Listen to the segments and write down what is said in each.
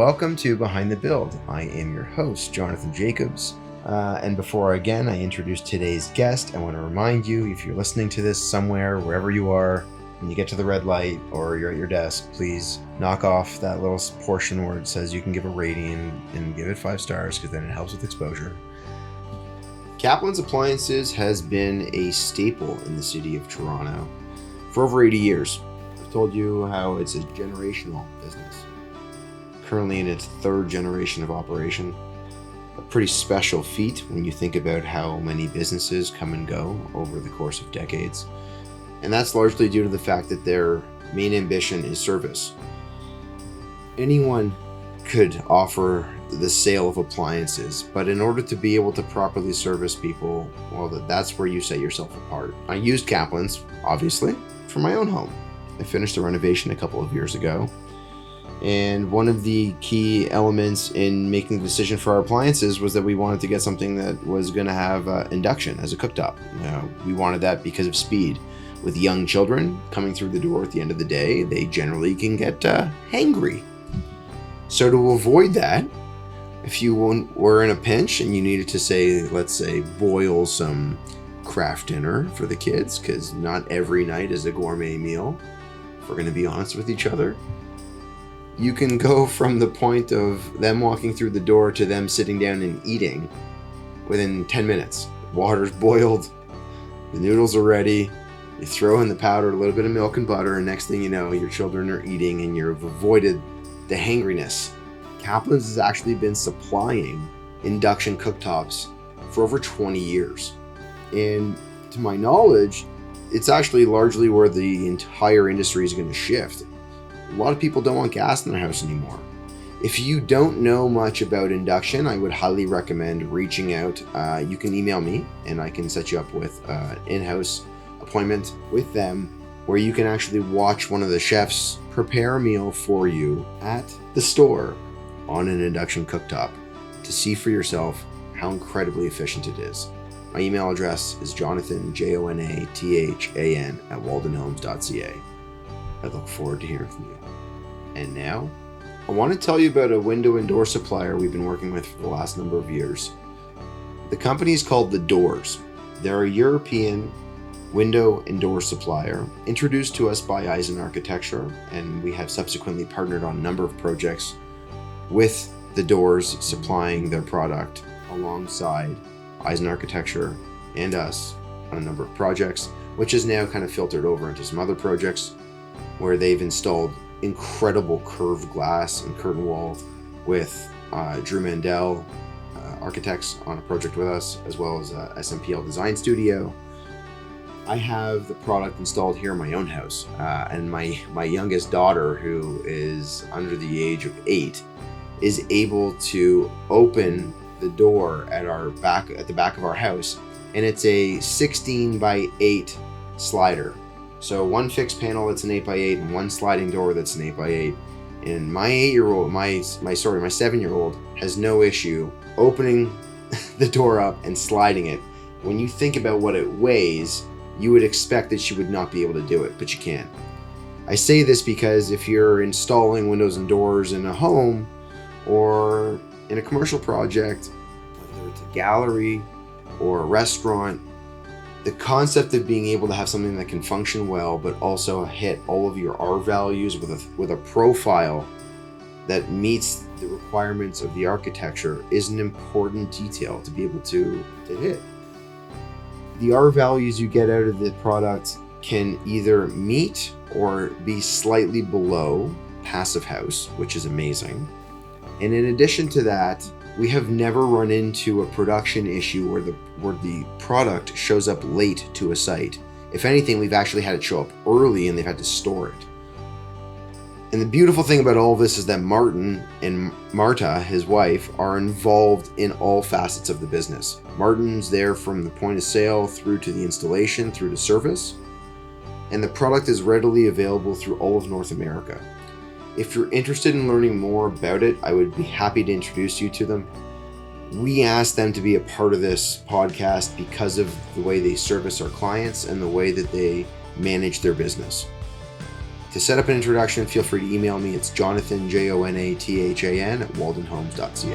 welcome to Behind the Build. I am your host, Jonathan Jacobs. And before I introduce today's guest, I want to remind you, if you're listening to this somewhere, wherever you are, when you get to the red light or you're at your desk, please knock off that little portion where it says you can give a rating and give it 5 stars, because then it helps with exposure. Kaplan's Appliances has been a staple in the city of Toronto for over 80 years. I've told you how it's a generational business. Currently in its 3rd generation of operation. A pretty special feat when you think about how many businesses come and go over the course of decades. And that's largely due to the fact that their main ambition is service. Anyone could offer the sale of appliances, but in order to be able to properly service people, well, that's where you set yourself apart. I used Kaplan's, obviously, for my own home. I finished a renovation a couple of years ago. And one of the key elements in making the decision for our appliances was that we wanted to get something that was going to have induction as a cooktop. We wanted that because of speed. With young children coming through the door at the end of the day, they generally can get hangry. So to avoid that, if you were in a pinch and you needed to let's say, boil some craft dinner for the kids, because not every night is a gourmet meal, if we're going to be honest with each other, you can go from the point of them walking through the door to them sitting down and eating within 10 minutes. Water's boiled, the noodles are ready, you throw in the powder, a little bit of milk and butter, and next thing you know, your children are eating and you've avoided the hangriness. Kaplan's has actually been supplying induction cooktops for over 20 years. And to my knowledge, it's actually largely where the entire industry is going to shift. A lot of people don't want gas in their house anymore. If you don't know much about induction, I would highly recommend reaching out. You can email me and I can set you up with an in-house appointment with them where you can actually watch one of the chefs prepare a meal for you at the store on an induction cooktop to see for yourself how incredibly efficient it is. My email address is jonathan, Jonathan, @waldenhomes.ca. I look forward to hearing from you. And now, I want to tell you about a window and door supplier we've been working with for the last number of years. The company is called The Doors. They're a European window and door supplier introduced to us by Eisen Architecture, and we have subsequently partnered on a number of projects with The Doors supplying their product alongside Eisen Architecture and us on a number of projects, which is now kind of filtered over into some other projects where they've installed incredible curved glass and curtain wall with Drew Mandel Architects on a project with us, as well as SMPL Design Studio. I have the product installed here in my own house, and my youngest daughter, who is under the age of 8, is able to open the door at the back of our house, and it's a 16 by 8 slider. So one fixed panel that's an 8 by 8 and one sliding door that's an 8 by 8. And my 7-year-old has no issue opening the door up and sliding it. When you think about what it weighs, you would expect that she would not be able to do it, but you can. I say this because if you're installing windows and doors in a home or in a commercial project, whether it's a gallery or a restaurant, the concept of being able to have something that can function well, but also hit all of your R values with a profile that meets the requirements of the architecture is an important detail to be able to hit. The R values you get out of the product can either meet or be slightly below Passive House, which is amazing. And in addition to that, we have never run into a production issue where the product shows up late to a site. If anything, we've actually had it show up early and they've had to store it. And the beautiful thing about all of this is that Martin and Marta, his wife, are involved in all facets of the business. Martin's there from the point of sale through to the installation, through to service. And the product is readily available through all of North America. If you're interested in learning more about it, I would be happy to introduce you to them. We asked them to be a part of this podcast because of the way they service our clients and the way that they manage their business. To set up an introduction, feel free to email me. It's Jonathan, Jonathan, at waldenhomes.ca.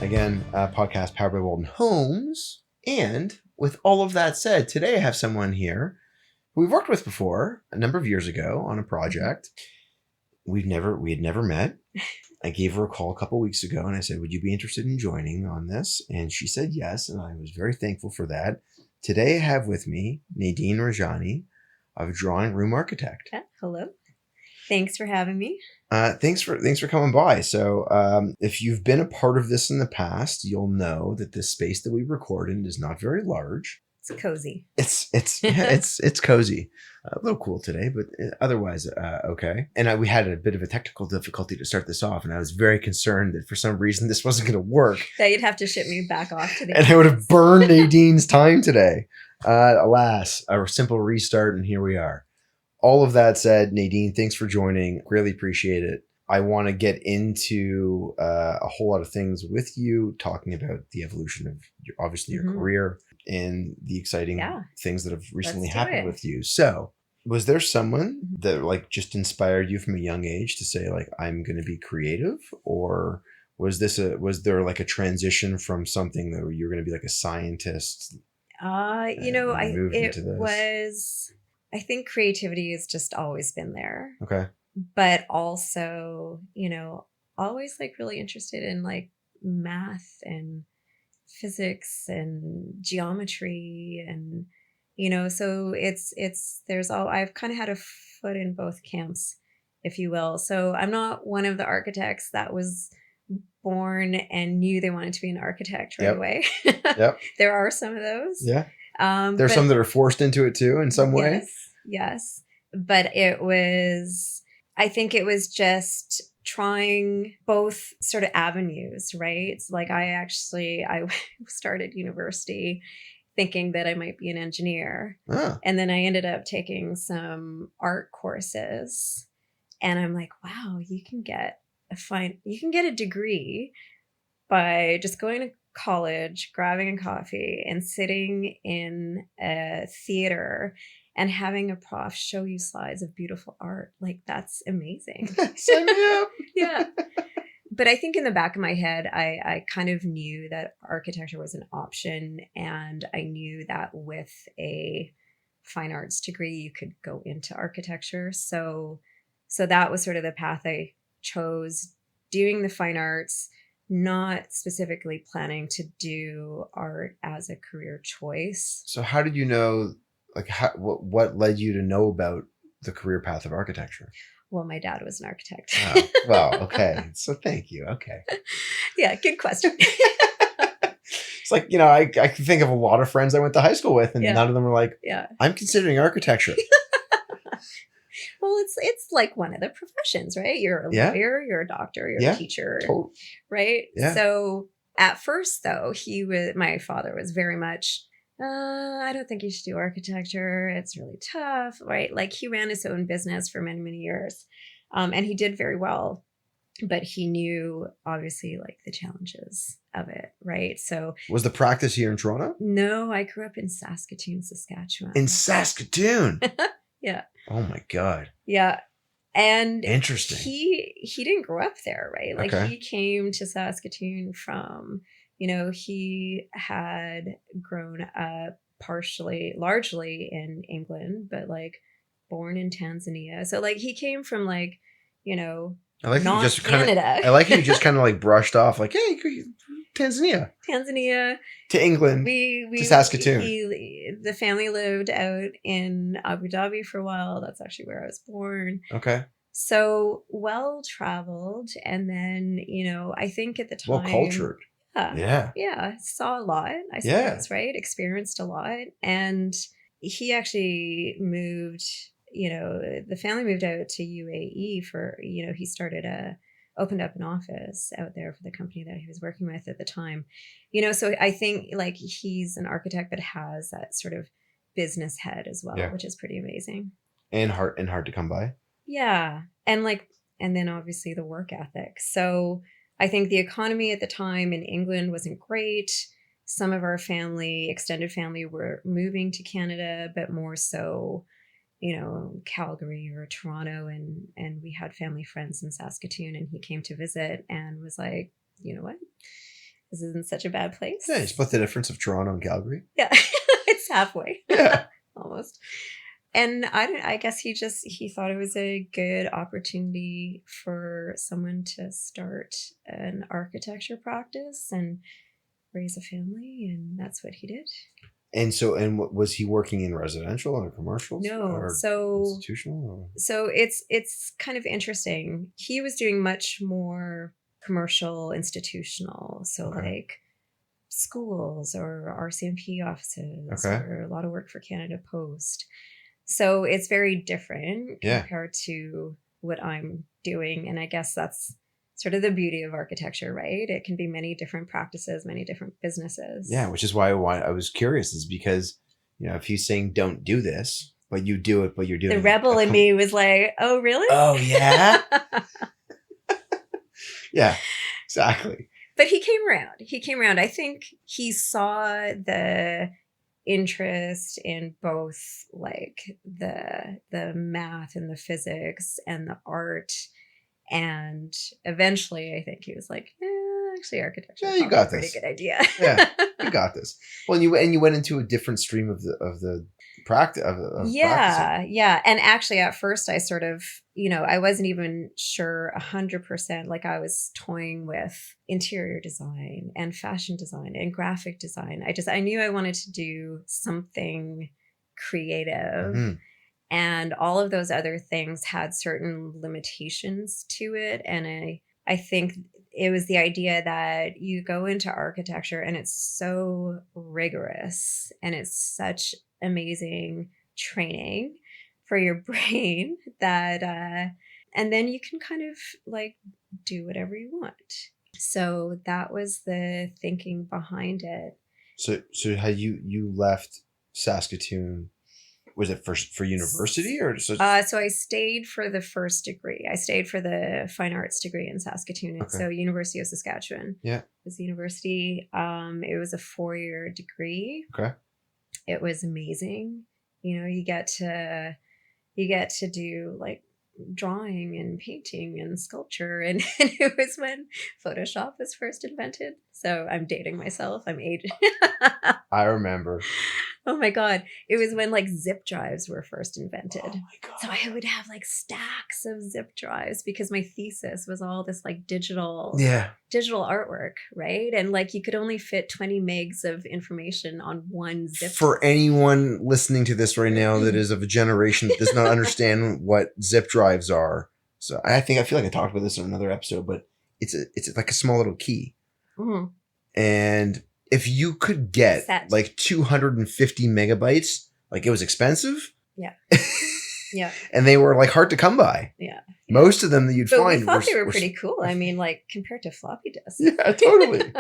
Again, a podcast powered by Walden Homes. And with all of that said, today I have someone here who we've worked with before a number of years ago on a project. We had never met. I gave her a call a couple weeks ago and I said, would you be interested in joining on this? And she said yes, and I was very thankful for that. Today I have with me Nadeen Rajani of Drawing Room Architect. Hello. Thanks for having me. Thanks for coming by. So if you've been a part of this in the past, you'll know that this space that we record in is not very large. It's cozy. It's cozy. A little cool today, but otherwise okay. And we had a bit of a technical difficulty to start this off, and I was very concerned that for some reason this wasn't going to work. That you'd have to ship me back off to the and I would have burned Nadine's time today. Alas, a simple restart, and here we are. All of that said, Nadeen, thanks for joining. Really appreciate it. I want to get into a whole lot of things with you, talking about the evolution of your career and the exciting things that have recently happened with you. So was there someone that just inspired you from a young age to say I'm going to be creative? Or was there a transition from something that you're going to be a scientist? I think creativity has just always been there. Okay. But also, always really interested in math and physics and geometry and, so I've kind of had a foot in both camps, if you will. So I'm not one of the architects that was born and knew they wanted to be an architect right away. Yep. There are some of those. Yeah. There's some that are forced into it too in some way. Yes. But I think it was just trying both sort of avenues, right? It's I started university thinking that I might be an engineer. And then I ended up taking some art courses, and I'm like, wow, you can get a degree by just going to college, grabbing a coffee and sitting in a theater and having a prof show you slides of beautiful art. That's amazing. Sign me up. Yeah. But I think in the back of my head, I kind of knew that architecture was an option. And I knew that with a fine arts degree, you could go into architecture. So that was sort of the path I chose, doing the fine arts, not specifically planning to do art as a career choice. So how did you know, what led you to know about the career path of architecture? Well, my dad was an architect. Oh, well, okay. So thank you. Okay. Yeah, good question. It's I can think of a lot of friends I went to high school with, and none of them were I'm considering architecture. Well, it's one of the professions, right? You're a lawyer, you're a doctor, you're a teacher, right? Yeah. So at first, though, my father was very much, I don't think you should do architecture. It's really tough, right? He ran his own business for many, many years, and he did very well. But he knew, obviously, the challenges of it, right? So was the practice here in Toronto? No, I grew up in Saskatoon, Saskatchewan. In Saskatoon? Yeah. Oh my God. Yeah. And interesting. He didn't grow up there, right? Okay. He came to Saskatoon from, he had grown up largely in England, but born in Tanzania. So he came from I like not you just Canada. I like you just kind of brushed off hey, Tanzania to England to Saskatoon. The family lived out in Abu Dhabi for a while. That's actually where I was born. Okay. So well-traveled. And then, I think at the time... Well-cultured. Yeah. Saw a lot, I suppose, right? Experienced a lot. And he actually moved... the family moved out to UAE for, he opened up an office out there for the company that he was working with at the time. So I think he's an architect, but has that sort of business head as well, which is pretty amazing. And hard to come by. Yeah. And then obviously the work ethic. So I think the economy at the time in England wasn't great. some of our family, extended family, were moving to Canada, but more so, Calgary or Toronto, and we had family friends in Saskatoon, and he came to visit and was like, you know what? This isn't such a bad place. Yeah, you split the difference of Toronto and Calgary. Yeah, it's halfway. Yeah. Almost. And I guess he thought it was a good opportunity for someone to start an architecture practice and raise a family, and that's what he did. And so, was he working in residential or commercials? No, or institutional? Or? So it's kind of interesting. He was doing much more commercial, institutional. So like schools or RCMP offices, or a lot of work for Canada Post. So it's very different compared to what I'm doing. And I guess that's sort of the beauty of architecture, right? It can be many different practices, many different businesses. Yeah, which is why I was curious, is because, if he's saying don't do this, but you do it, but you're doing the rebel in me was like, oh, really? Oh, yeah. Yeah, exactly. But he came around. I think he saw the interest in both like the math and the physics and the art, and eventually I think he was like, actually architecture is you got a pretty this. good idea. Yeah, you got this. Well, and you went into a different stream of the practice of practicing. Yeah. And actually at first I sort of, I wasn't even sure 100%. Like I was toying with interior design and fashion design and graphic design. I knew I wanted to do something creative. Mm-hmm. And all of those other things had certain limitations to it. And I think it was the idea that you go into architecture and it's so rigorous and it's such amazing training for your brain that and then you can kind of like do whatever you want. So that was the thinking behind it. So how you left Saskatoon? Was it for university or so I stayed for the first degree. I stayed for the fine arts degree in Saskatoon. Okay. So University of Saskatchewan. Yeah. Was the university. It was a 4-year degree. Okay. It was amazing. You get to do like drawing and painting and sculpture, and it was when Photoshop was first invented. So I'm dating myself. I'm aging. I remember. Oh my God. It was when like zip drives were first invented. Oh my God. So I would have like stacks of zip drives because my thesis was all this like digital artwork, right? And like you could only fit 20 megs of information on one zip. For anyone listening to this right now that is of a generation that does not understand what zip drives are. So I feel like I talked about this in another episode, but it's like a small little key. Mm-hmm. And if you could get like 250 megabytes, like it was expensive. Yeah. Yeah. And they were like hard to come by. Yeah. Most of them that you'd find. We thought they were pretty cool. I mean, like compared to floppy disks. Yeah, totally.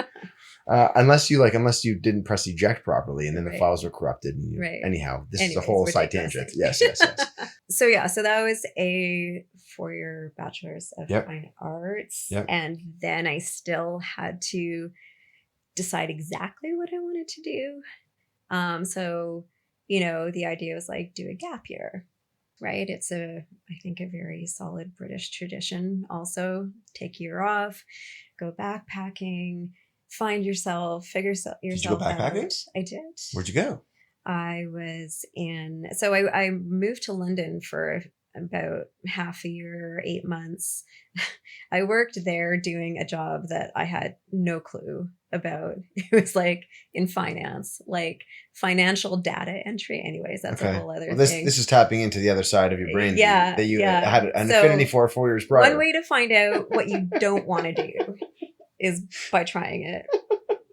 Unless you didn't press eject properly and then the files were corrupted. And anyhow, this is a whole side tangent. Yes. So that was a 4-year bachelor's of fine arts. Yep. And then I still had to decide exactly what I wanted to do. So, the idea was like do a gap year, right? It's I think a very solid British tradition. Also take a year off, go backpacking, find yourself, figure yourself out. Did you go backpacking? Out. I did. Where'd you go? I moved to London for about half a year, 8 months. I worked there doing a job that I had no clue about. It was like in finance, like financial data entry. Anyways, that's a whole other thing. This is tapping into the other side of your brain that you had an so affinity for 4 years prior. One way to find out what you don't want to do is by trying it.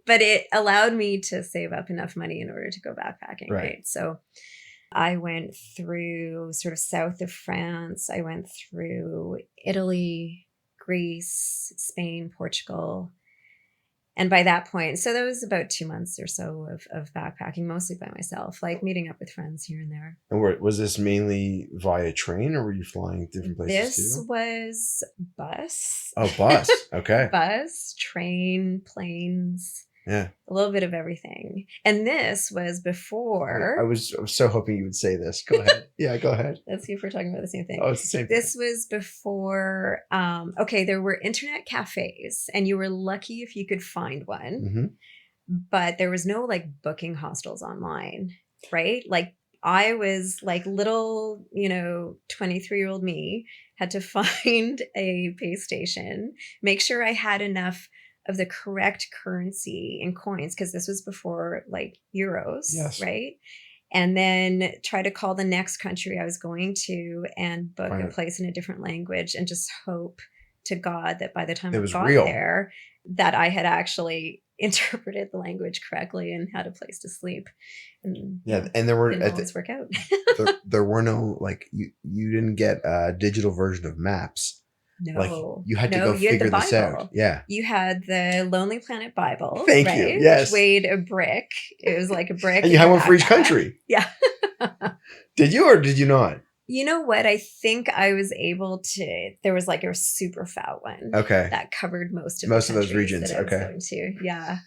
But it allowed me to save up enough money in order to go backpacking, right? So I went through sort of south of France. I went through Italy, Greece, Spain, Portugal. And by that point, so that was about 2 months or so of backpacking, mostly by myself, like meeting up with friends here and there. And was this mainly via train or were you flying different places too? This was bus. Oh, bus. Okay. Bus, train, planes. Yeah. A little bit of everything. And this was before. I was so hoping you would say this. Go ahead. Yeah, go ahead. Let's see if we're talking about the same thing. Oh, it's the same thing. This was before, okay, there were internet cafes, and you were lucky if you could find one, Mm-hmm. but there was no like booking hostels online, right? Like I was like little, 23-year-old me had to find a pay station, make sure I had enough of the correct currency in coins, because this was before like euros, Yes. right? And then try to call the next country I was going to and book a place in a different language, and just hope to God that by the time I got there, that I had actually interpreted the language correctly and had a place to sleep. And and there were didn't always work out. there were no, like, you didn't get a digital version of maps. No, like you had to go figure this out. Yeah, you had the Lonely Planet Bible. Thank you. Yes, which weighed a brick. It was like a brick, and you had one for each country. Yeah. Did you or did you not? You know what? I think I was able to. There was like a super fat one. Okay. That covered most of those regions. That I was going to. Yeah.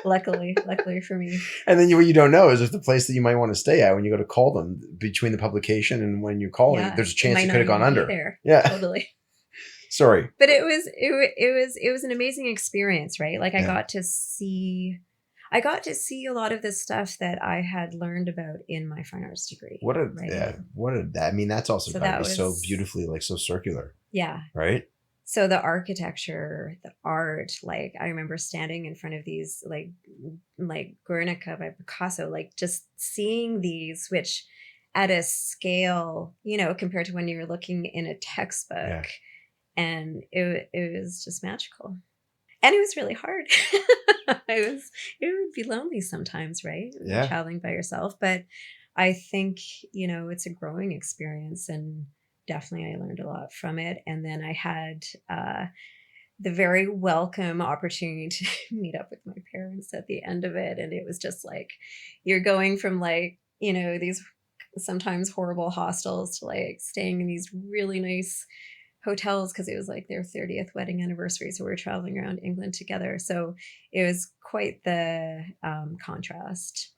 luckily for me. And then what you don't know is if the place that you might want to stay at when you go to call them, between the publication and when you're calling, there's a chance you could have gone under. There. Yeah. Totally. Sorry. But it was an amazing experience, right? Like I got to see a lot of the stuff that I had learned about in my fine arts degree. I mean, that's also so beautifully, like, so circular. Yeah. Right. So the architecture, the art, like I remember standing in front of these like Guernica by Picasso, like just seeing these, which at a scale, compared to when you're looking in a textbook. Yeah. And it was just magical. And it was really hard. It would be lonely sometimes, right? Yeah. Traveling by yourself. But I think, it's a growing experience, and definitely I learned a lot from it. And then I had the very welcome opportunity to meet up with my parents at the end of it. And it was just like, you're going from like, these sometimes horrible hostels to like staying in these really nice hotels, because it was like their 30th wedding anniversary, so we were traveling around England together. So it was quite the contrast.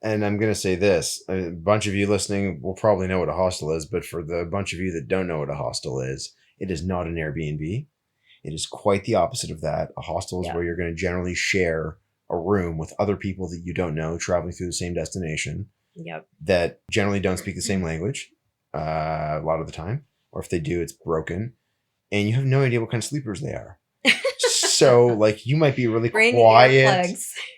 And I'm going to say this, a bunch of you listening will probably know what a hostel is, but for the bunch of you that don't know what a hostel is, it is not an Airbnb. It is quite the opposite of that. A hostel is where you're going to generally share a room with other people that you don't know, traveling through the same destination. Yep. That generally don't speak the same language a lot of the time. Or if they do, it's broken. And you have no idea what kind of sleepers they are. So, like, you might be really quiet,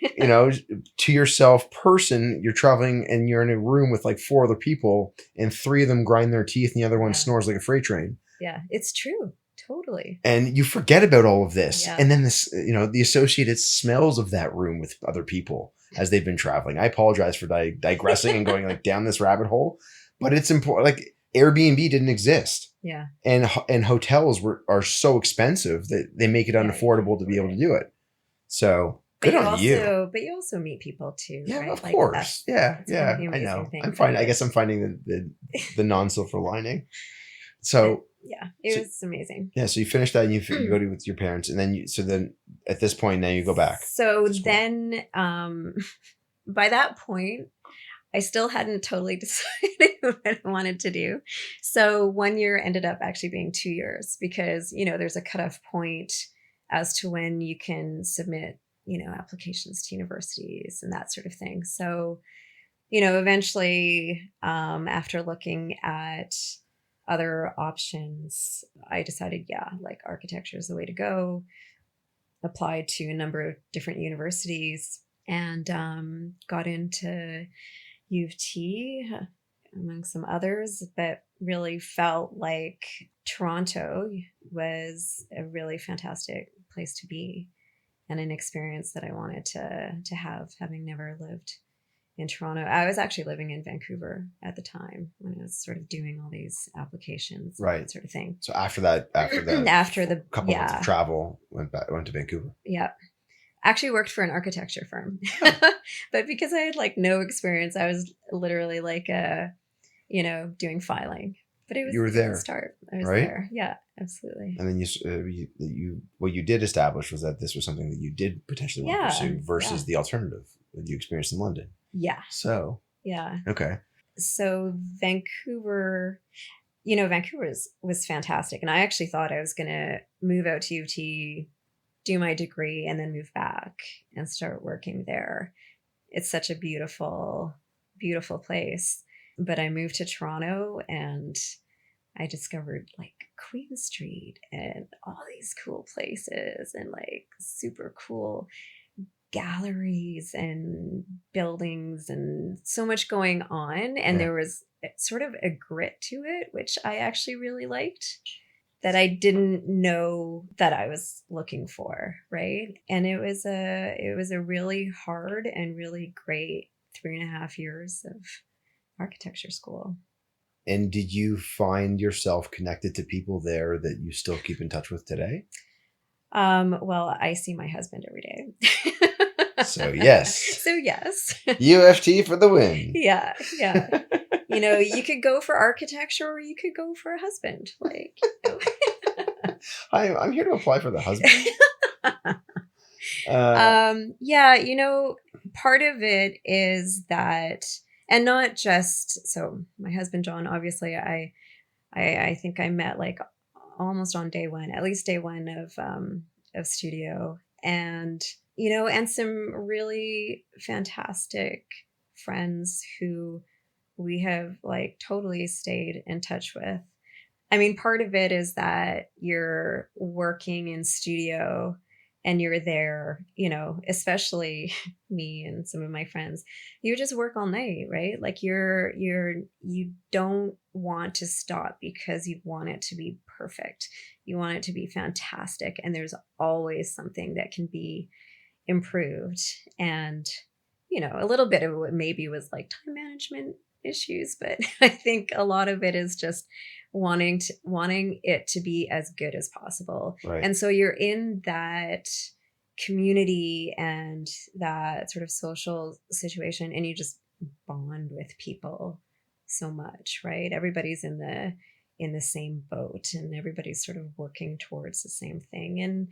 to yourself person. You're traveling and you're in a room with like 4 other people, and 3 of them grind their teeth and the other one snores like a freight train. Yeah, it's true. Totally. And you forget about all of this. Yeah. And then this, the associated smells of that room with other people as they've been traveling. I apologize for digressing and going like down this rabbit hole, but it's important. Like, Airbnb didn't exist. Yeah. And hotels are so expensive that they make it unaffordable to be able to do it. So good on you. But you also meet people too. Yeah, right? of course. That's I know. I guess I'm finding the non-silver lining. So it was amazing. Yeah. So you finish that and you go to with your parents, and then then at this point now you go back. So then by that point, I still hadn't totally decided what I wanted to do. So 1 year ended up actually being 2 years, because, there's a cutoff point as to when you can submit, applications to universities and that sort of thing. So, eventually, after looking at other options, I decided, like architecture is the way to go. Applied to a number of different universities and got into U of T, among some others, but really felt like Toronto was a really fantastic place to be, and an experience that I wanted to have, having never lived in Toronto. I was actually living in Vancouver at the time when I was sort of doing all these applications, right, that sort of thing. So after the couple months of travel, went to Vancouver. Yeah. Actually worked for an architecture firm, but because I had like no experience, I was literally like, doing filing, But it was You were a there, good start. I was right? there. Yeah, absolutely. And then you what you did establish was that this was something that you did potentially want to Yeah. pursue versus Yeah. the alternative that you experienced in London. Yeah. So, Yeah. okay. So Vancouver, Vancouver was fantastic. And I actually thought I was going to move out to UT, do my degree, and then move back and start working there. It's such a beautiful, beautiful place. But I moved to Toronto and I discovered like Queen Street and all these cool places and like super cool galleries and buildings and so much going on. And Yeah. there was sort of a grit to it, which I actually really liked, that I didn't know that I was looking for, right? And it was a really hard and really great 3.5 years of architecture school. And did you find yourself connected to people there that you still keep in touch with today? Well, I see my husband every day. So yes. So yes. UFT for the win. Yeah, yeah. You could go for architecture or you could go for a husband. Like, Hi, I'm here to apply for the husband. Yeah, part of it is that, and not just, so my husband John, obviously I think I met like almost on day one, at least day one of studio, and and some really fantastic friends who we have like totally stayed in touch with. I mean, part of it is that you're working in studio and you're there, especially me and some of my friends, you just work all night, right? Like you don't want to stop because you want it to be perfect. You want it to be fantastic. And there's always something that can be improved. And, a little bit of it maybe was like time management issues, but I think a lot of it is just wanting it to be as good as possible. Right. And so you're in that community and that sort of social situation, and you just bond with people so much, right? Everybody's in the same boat and everybody's sort of working towards the same thing. And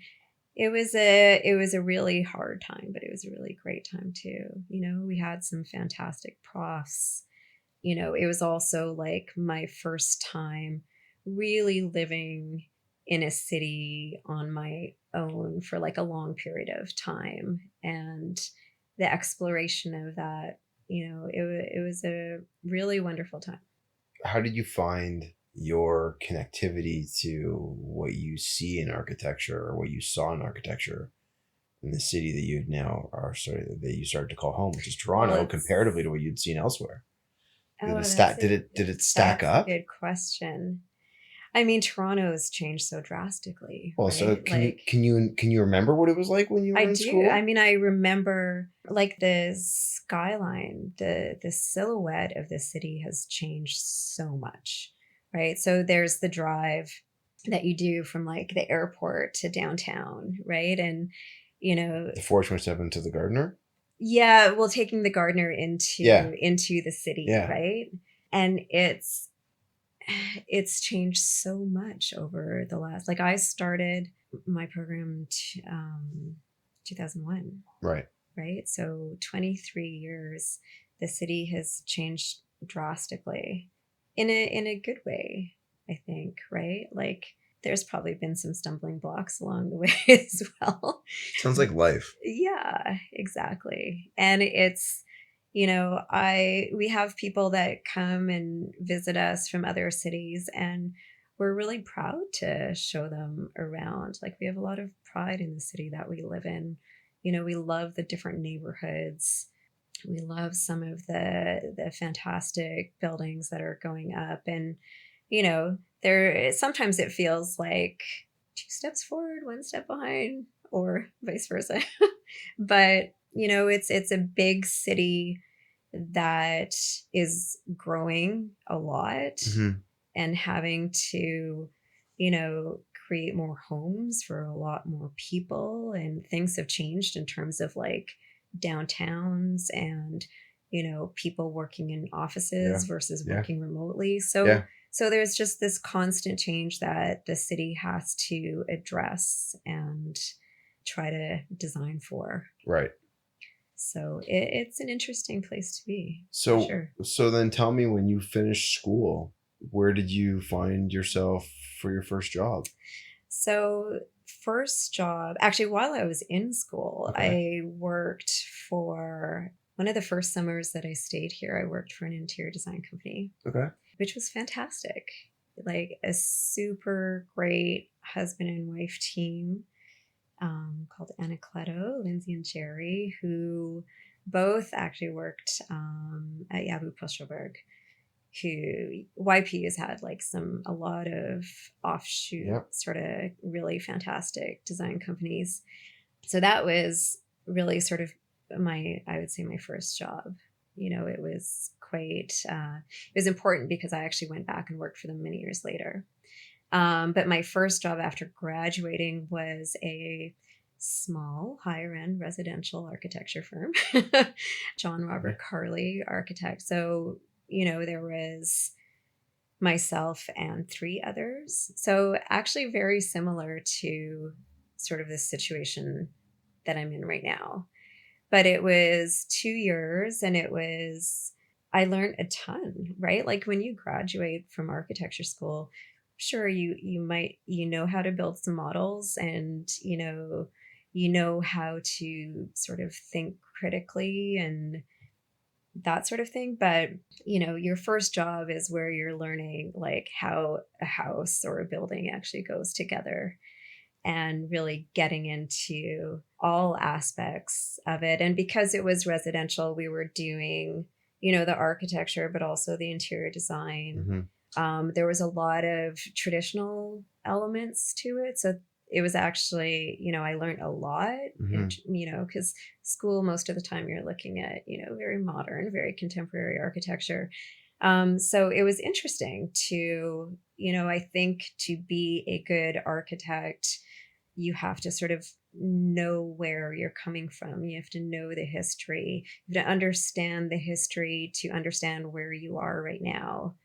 it was a really hard time, but it was a really great time too. We had some fantastic profs. It was also like my first time really living in a city on my own for like a long period of time. And the exploration of that, it was a really wonderful time. How did you find your connectivity to what you see in architecture or what you saw in architecture in the city that you now are that you started to call home, which is Toronto, Well, comparatively to what you'd seen elsewhere? Did it stack that's up? a good question. I mean, Toronto has changed so drastically. Well, right? so can you remember what it was like when you were I in do. school? I mean, I remember like the skyline, the silhouette of the city has changed so much, right? So there's the drive that you do from like the airport to downtown, right? And The 427 to the Gardiner? yeah, well, taking the Gardiner into the city, Yeah. right? And it's changed so much over the last, like I started my program 2001, Right. right? So 23 years, the city has changed drastically in a good way, I think, right? Like there's probably been some stumbling blocks along the way as well. Sounds like life. Yeah, exactly. And it's, we have people that come and visit us from other cities, and we're really proud to show them around. Like we have a lot of pride in the city that we live in. We love the different neighborhoods. We love some of the fantastic buildings that are going up, and there sometimes it feels like 2 steps forward, 1 step behind, or vice versa. But it's a big city that is growing a lot, Mm-hmm. and having to create more homes for a lot more people, and things have changed in terms of like downtowns and people working in offices versus working remotely. So So there's just this constant change that the city has to address and try to design for. Right. So it's an interesting place to be. So, for sure. so then tell me, when you finished school, where did you find yourself for your first job? So first job, actually, while I was in school, I worked for one of the first summers that I stayed here. I worked for an interior design company, which was fantastic. Like a super great husband and wife team called Anacleto, Lindsay and Jerry, who both actually worked at Yabu Pushelberg, who YP has had like a lot of offshoot sort of really fantastic design companies. So that was really sort of I would say my first job. It was quite, it was important because I actually went back and worked for them many years later. But my first job after graduating was a small higher end residential architecture firm, John Robert Carley Architect. So, there was myself and 3 others. So actually very similar to sort of this situation that I'm in right now. But it was 2 years and I learned a ton, right? Like when you graduate from architecture school, sure, you might, how to build some models and, how to sort of think critically and that sort of thing. But, your first job is where you're learning like how a house or a building actually goes together and really getting into all aspects of it. And because it was residential, we were doing, the architecture, but also the interior design. There was a lot of traditional elements to it. So it was actually, I learned a lot, because school, most of the time you're looking at, very modern, very contemporary architecture. So it was interesting to, I think to be a good architect, you have to sort of know where you're coming from. You have to know the history. You have to understand the history to understand where you are right now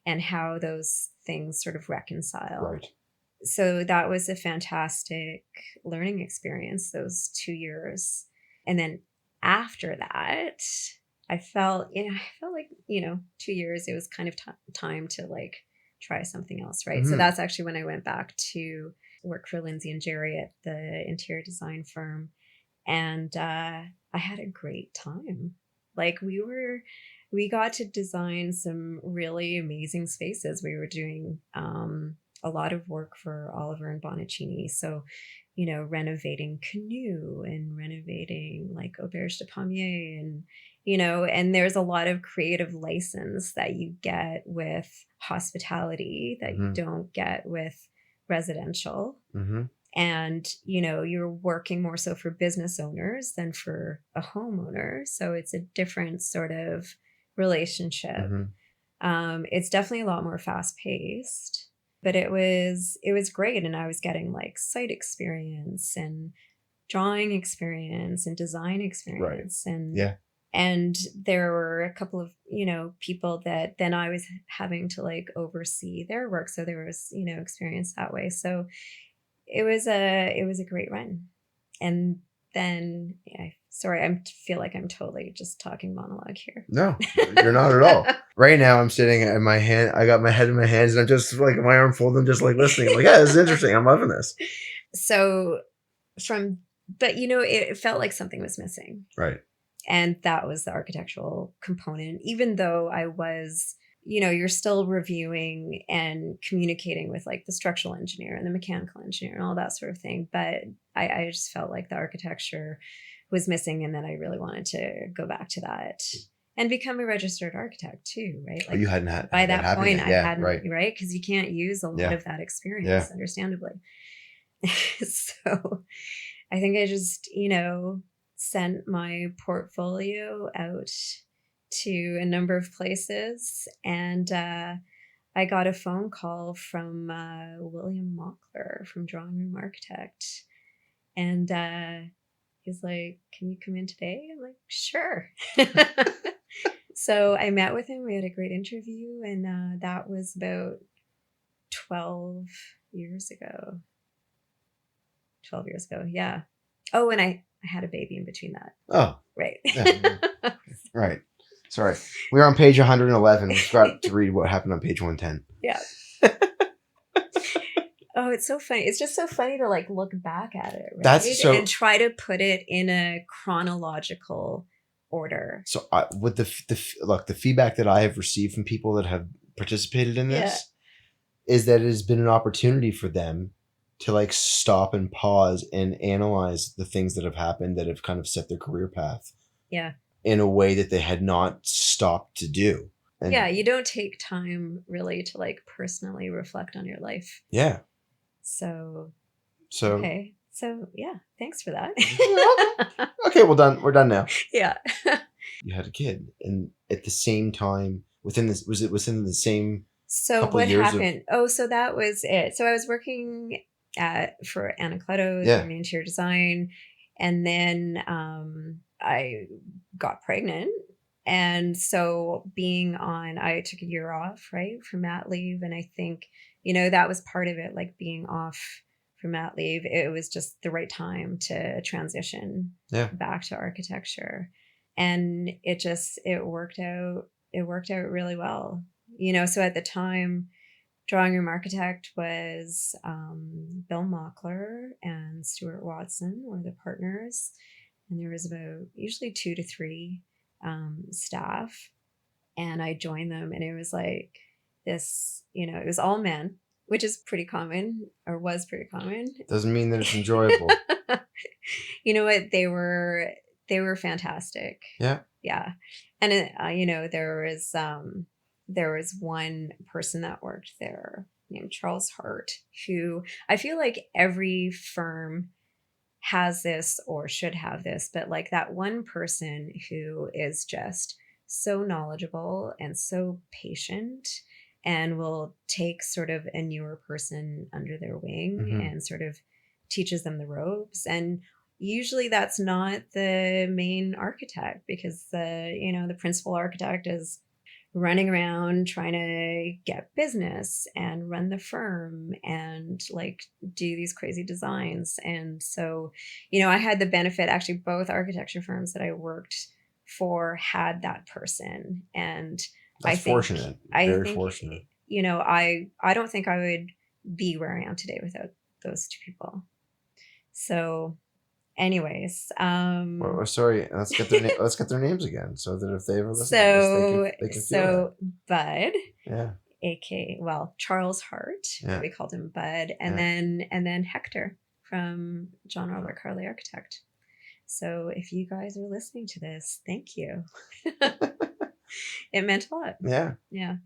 and how those things sort of reconcile. Right. So that was a fantastic learning experience, those 2 years. And then after that, I felt like, 2 years, it was kind of time to like try something else. Right. So that's actually when I went back to work for Lindsay and Jerry at the interior design firm. And I had a great time. Like we got to design some really amazing spaces. We were doing a lot of work for Oliver and Bonacini. So, renovating Canoe and renovating like Auberge de Pommier and, and there's a lot of creative license that you get with hospitality that you don't get with residential. And, you're working more so for business owners than for a homeowner. So it's a different sort of relationship. It's definitely a lot more fast paced, but it was great. And I was getting like site experience and drawing experience and design experience. Right. And there were a couple of, people that then I was having to like oversee their work. So there was, experience that way. So it was a great run. And then, sorry, I feel like I'm totally just talking monologue here. No, you're not at all. Right now I'm sitting at my hand. I got my head in my hands and I'm just like my arm folded. I'm just like listening. I'm like, yeah, this is interesting. I'm loving this. So but it felt like something was missing. Right. And that was the architectural component, even though I was, you're still reviewing and communicating with like the structural engineer and the mechanical engineer and all that sort of thing. But I just felt like the architecture was missing and that I really wanted to go back to that and become a registered architect too, right? Like you hadn't had by that point, I hadn't, right? Because you can't use a lot of that experience, understandably. So I think I just, sent my portfolio out to a number of places, and I got a phone call from William Mockler from Drawing Room Architect, and he's like, "Can you come in today?" I'm like, "Sure." So I met with him. We had a great interview, and that was about 12 years ago. 12 years ago, yeah. Oh, and I had a baby in between that. Oh, right. yeah. Right. Sorry. We're on page 111. We forgot to read what happened on page 110. Yeah. Oh, it's so funny. It's just so funny to like look back at it, right? That's so, and try to put it in a chronological order. So with the feedback that I have received from people that have participated in this is that it has been an opportunity for them to like stop and pause and analyze the things that have happened that have kind of set their career path. Yeah. In a way that they had not stopped to do. And yeah, you don't take time really to like personally reflect on your life. Yeah. So okay. So yeah, thanks for that. Okay, well done. We're done now. Yeah. You had a kid, and at the same time, within the same? So what happened? So that was it. So I was working for Anacleto in interior design, and then I got pregnant. And so I took a year off, right, for mat leave. And I think, that was part of it, like being off for mat leave. It was just the right time to transition back to architecture. And it worked out. It worked out really well. So at the time, drawing room architect was Bill Mockler and Stewart Watson were the partners. And there was about usually 2 to 3 staff, and I joined them, and it was like this, it was all men, which is pretty common, or was pretty common. Doesn't mean that it's enjoyable. You know what? They were fantastic. Yeah. Yeah. And there was one person that worked there named Charles Hart, who I feel like every firm has this or should have this, but like that one person who is just so knowledgeable and so patient and will take sort of a newer person under their wing and sort of teaches them the ropes. And usually that's not the main architect, because the principal architect is running around trying to get business and run the firm and like do these crazy designs. And so, I had the benefit, actually both architecture firms that I worked for had that person. And that's fortunate. Very fortunate. I don't think I would be where I am today without those two people. So anyways, sorry, let's get their names again, so that if they ever listen to this, they can feel Bud, aka Charles Hart, we called him Bud, and then Hector from John Robert Carley Architect. So if you guys are listening to this, thank you. It meant a lot. Yeah.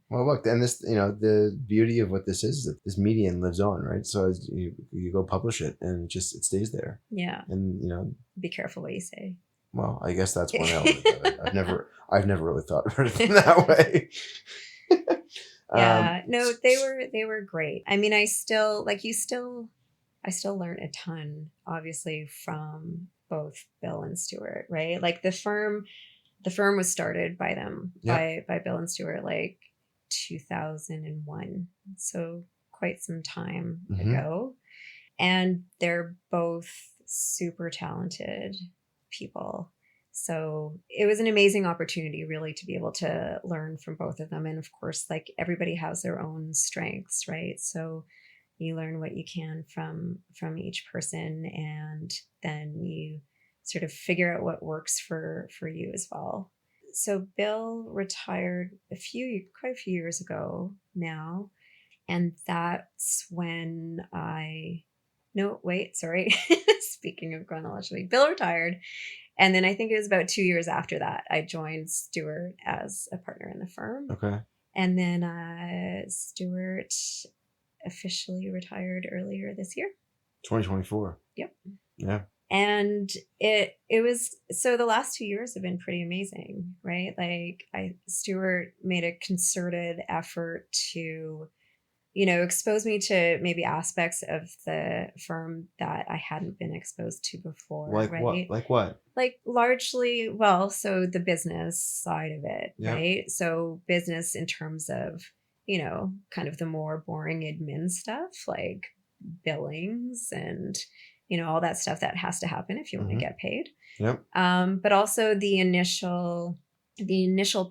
Well, look, and this, the beauty of what this is that this medium lives on, right? So as you go publish it, and it stays there. Yeah. And be careful what you say. Well, I guess that's one element of it. I've never really thought about it in that way. Yeah. No, they were great. I mean, I still learned a ton, obviously, from both Bill and Stewart, right? Like the firm was started by them, by Bill and Stewart, like 2001. So quite some time ago. And they're both super talented people. So it was an amazing opportunity, really, to be able to learn from both of them. And of course, like everybody has their own strengths, right? So you learn what you can from each person, and then you sort of figure out what works for you as well. So Bill retired quite a few years ago now. And that's when speaking of chronologically, Bill retired. And then I think it was about 2 years after that, I joined Stewart as a partner in the firm. Okay. And then Stewart officially retired earlier this year. 2024. Yep. Yeah. And it was, so the last 2 years have been pretty amazing, right? Like Stewart made a concerted effort to exposed me to maybe aspects of the firm that I hadn't been exposed to before, Like right? what? Like what? Like largely, well, so the business side of it, Yeah. right? So business in terms of, kind of the more boring admin stuff like billings and, all that stuff that has to happen if you want to Mhm. get paid. Yep. But also the initial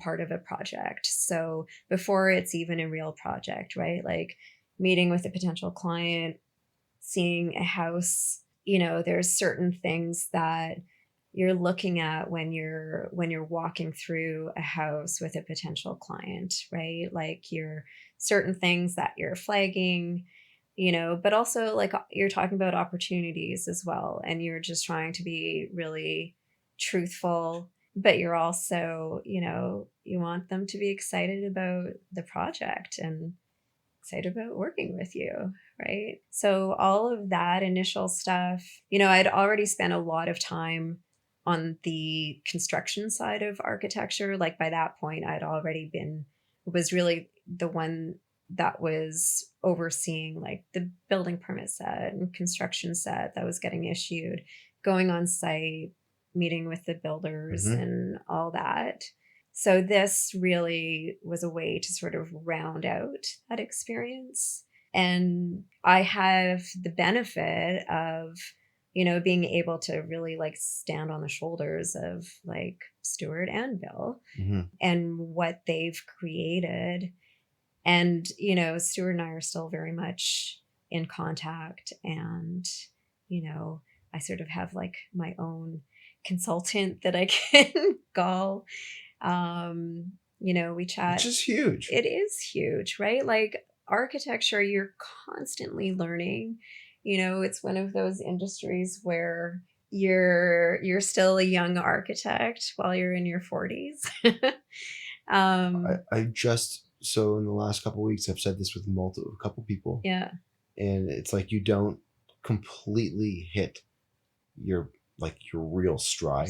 part of a project. So before it's even a real project, right? Like meeting with a potential client, seeing a house, there's certain things that you're looking at when you're walking through a house with a potential client, right? Like you're certain things that you're flagging, but also like you're talking about opportunities as well, and you're just trying to be really truthful, but you're also, you want them to be excited about the project and excited about working with you, right? So all of that initial stuff, I'd already spent a lot of time on the construction side of architecture. Like by that point, was really the one that was overseeing like the building permit set and construction set that was getting issued, going on site, meeting with the builders Mhm. and all that. So this really was a way to sort of round out that experience. And I have the benefit of, being able to really like stand on the shoulders of like Stewart and Bill Mhm. and what they've created. And, Stewart and I are still very much in contact. And, I sort of have like my own consultant that I can call. We chat. Which is huge. It is huge, right? Like architecture, you're constantly learning. It's one of those industries where you're still a young architect while you're in your 40s. I just so in the last couple of weeks I've said this with a couple people, Yeah, and it's like you don't completely hit your your real stride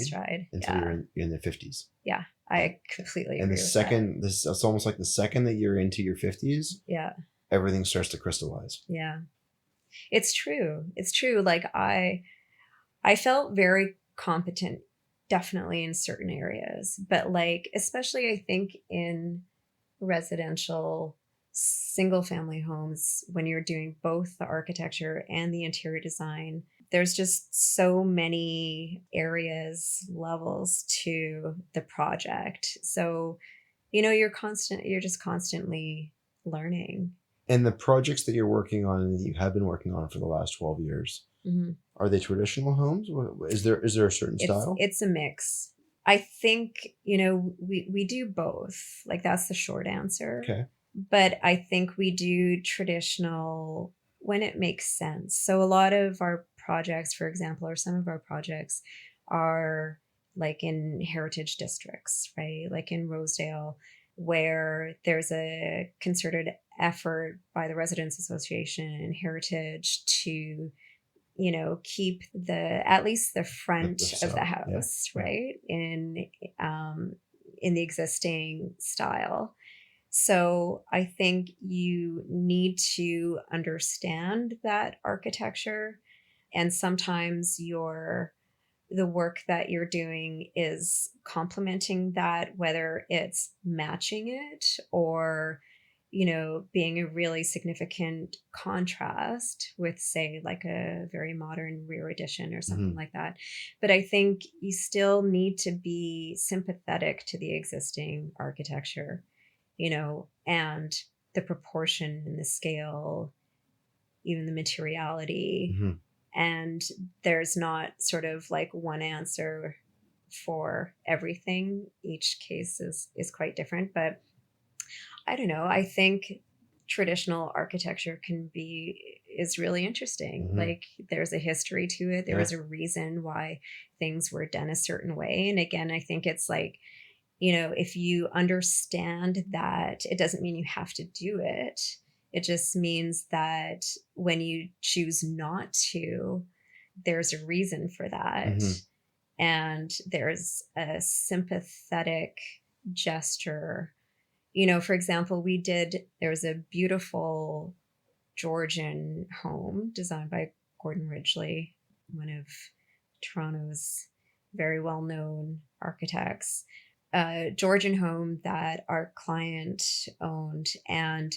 until yeah, you're in the 50s. yeah. I completely And the agree with that. second this it's almost like the second that you're into your 50s, Yeah, everything starts to crystallize. yeah. It's true. It's true. Like I felt very competent, definitely in certain areas, but like, especially I think in residential single family homes, when you're doing both the architecture and the interior design, there's just so many levels to the project. So, you're just constantly learning. And the projects that you're working on and that you have been working on for the last 12 years, Mhm. are they traditional homes? Is there a certain It's style? it's a mix. I think, we do both. Like that's the short answer. Okay. But I think we do traditional when it makes sense. So a lot of our projects, for example, or some of our projects are like in heritage districts, right? Like in Rosedale, where there's a concerted effort by the Residents Association and Heritage to keep at least the front of the Facade. Yeah. house, Yeah. right, in the existing style. So I think you need to understand that architecture, and sometimes the work that you're doing is complementing that, whether it's matching it or being a really significant contrast with, say, like a very modern rear addition or something Mhm. like that. But I think you still need to be sympathetic to the existing architecture, and the proportion and the scale, even the materiality. Mhm. And there's not sort of like one answer for everything. Each case is quite different, but I don't know. I think traditional architecture is really interesting. Mhm. Like there's a history to it. There Yeah. was a reason why things were done a certain way. And again, I think it's like, if you understand that, it doesn't mean you have to do it. It just means that when you choose not to, there's a reason for that. Mhm. And there's a sympathetic gesture, For example, there was a beautiful Georgian home designed by Gordon Ridgely, one of Toronto's very well-known architects. A Georgian home that our client owned, and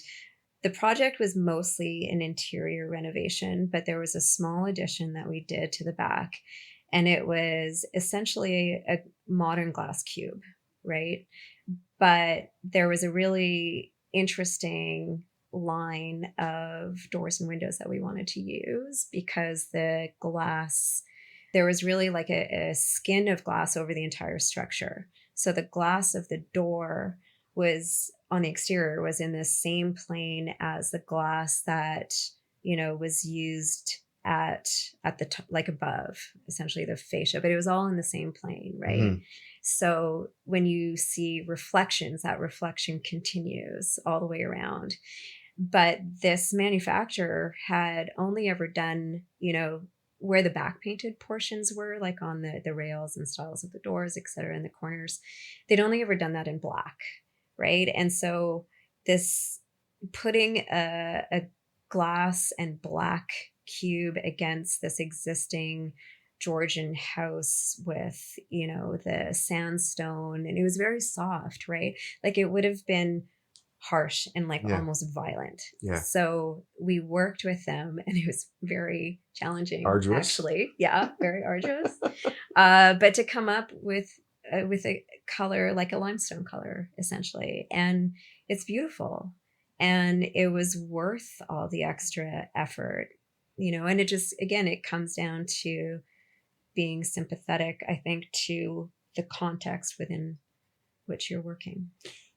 the project was mostly an interior renovation, but there was a small addition that we did to the back, and it was essentially a modern glass cube, right? But there was a really interesting line of doors and windows that we wanted to use because the glass, there was really like a skin of glass over the entire structure. So the glass of the door was on the exterior was in the same plane as the glass that, was used at the top, like above, essentially the fascia, but it was all in the same plane, right? Mhm. So when you see reflections, that reflection continues all the way around. But this manufacturer had only ever done, where the back painted portions were, like on the rails and styles of the doors, et cetera, in the corners. They'd only ever done that in black, right? And so this putting a glass and black cube against this existing Georgian house with, the sandstone, and it was very soft, right? Like it would have been harsh and like Yeah. almost violent. Yeah. So we worked with them and it was very challenging. Arduous? Actually. Yeah, very arduous. But to come up with a color, like a limestone color, essentially. And it's beautiful. And it was worth all the extra effort, and it just, again, it comes down to being sympathetic, I think, to the context within which you're working.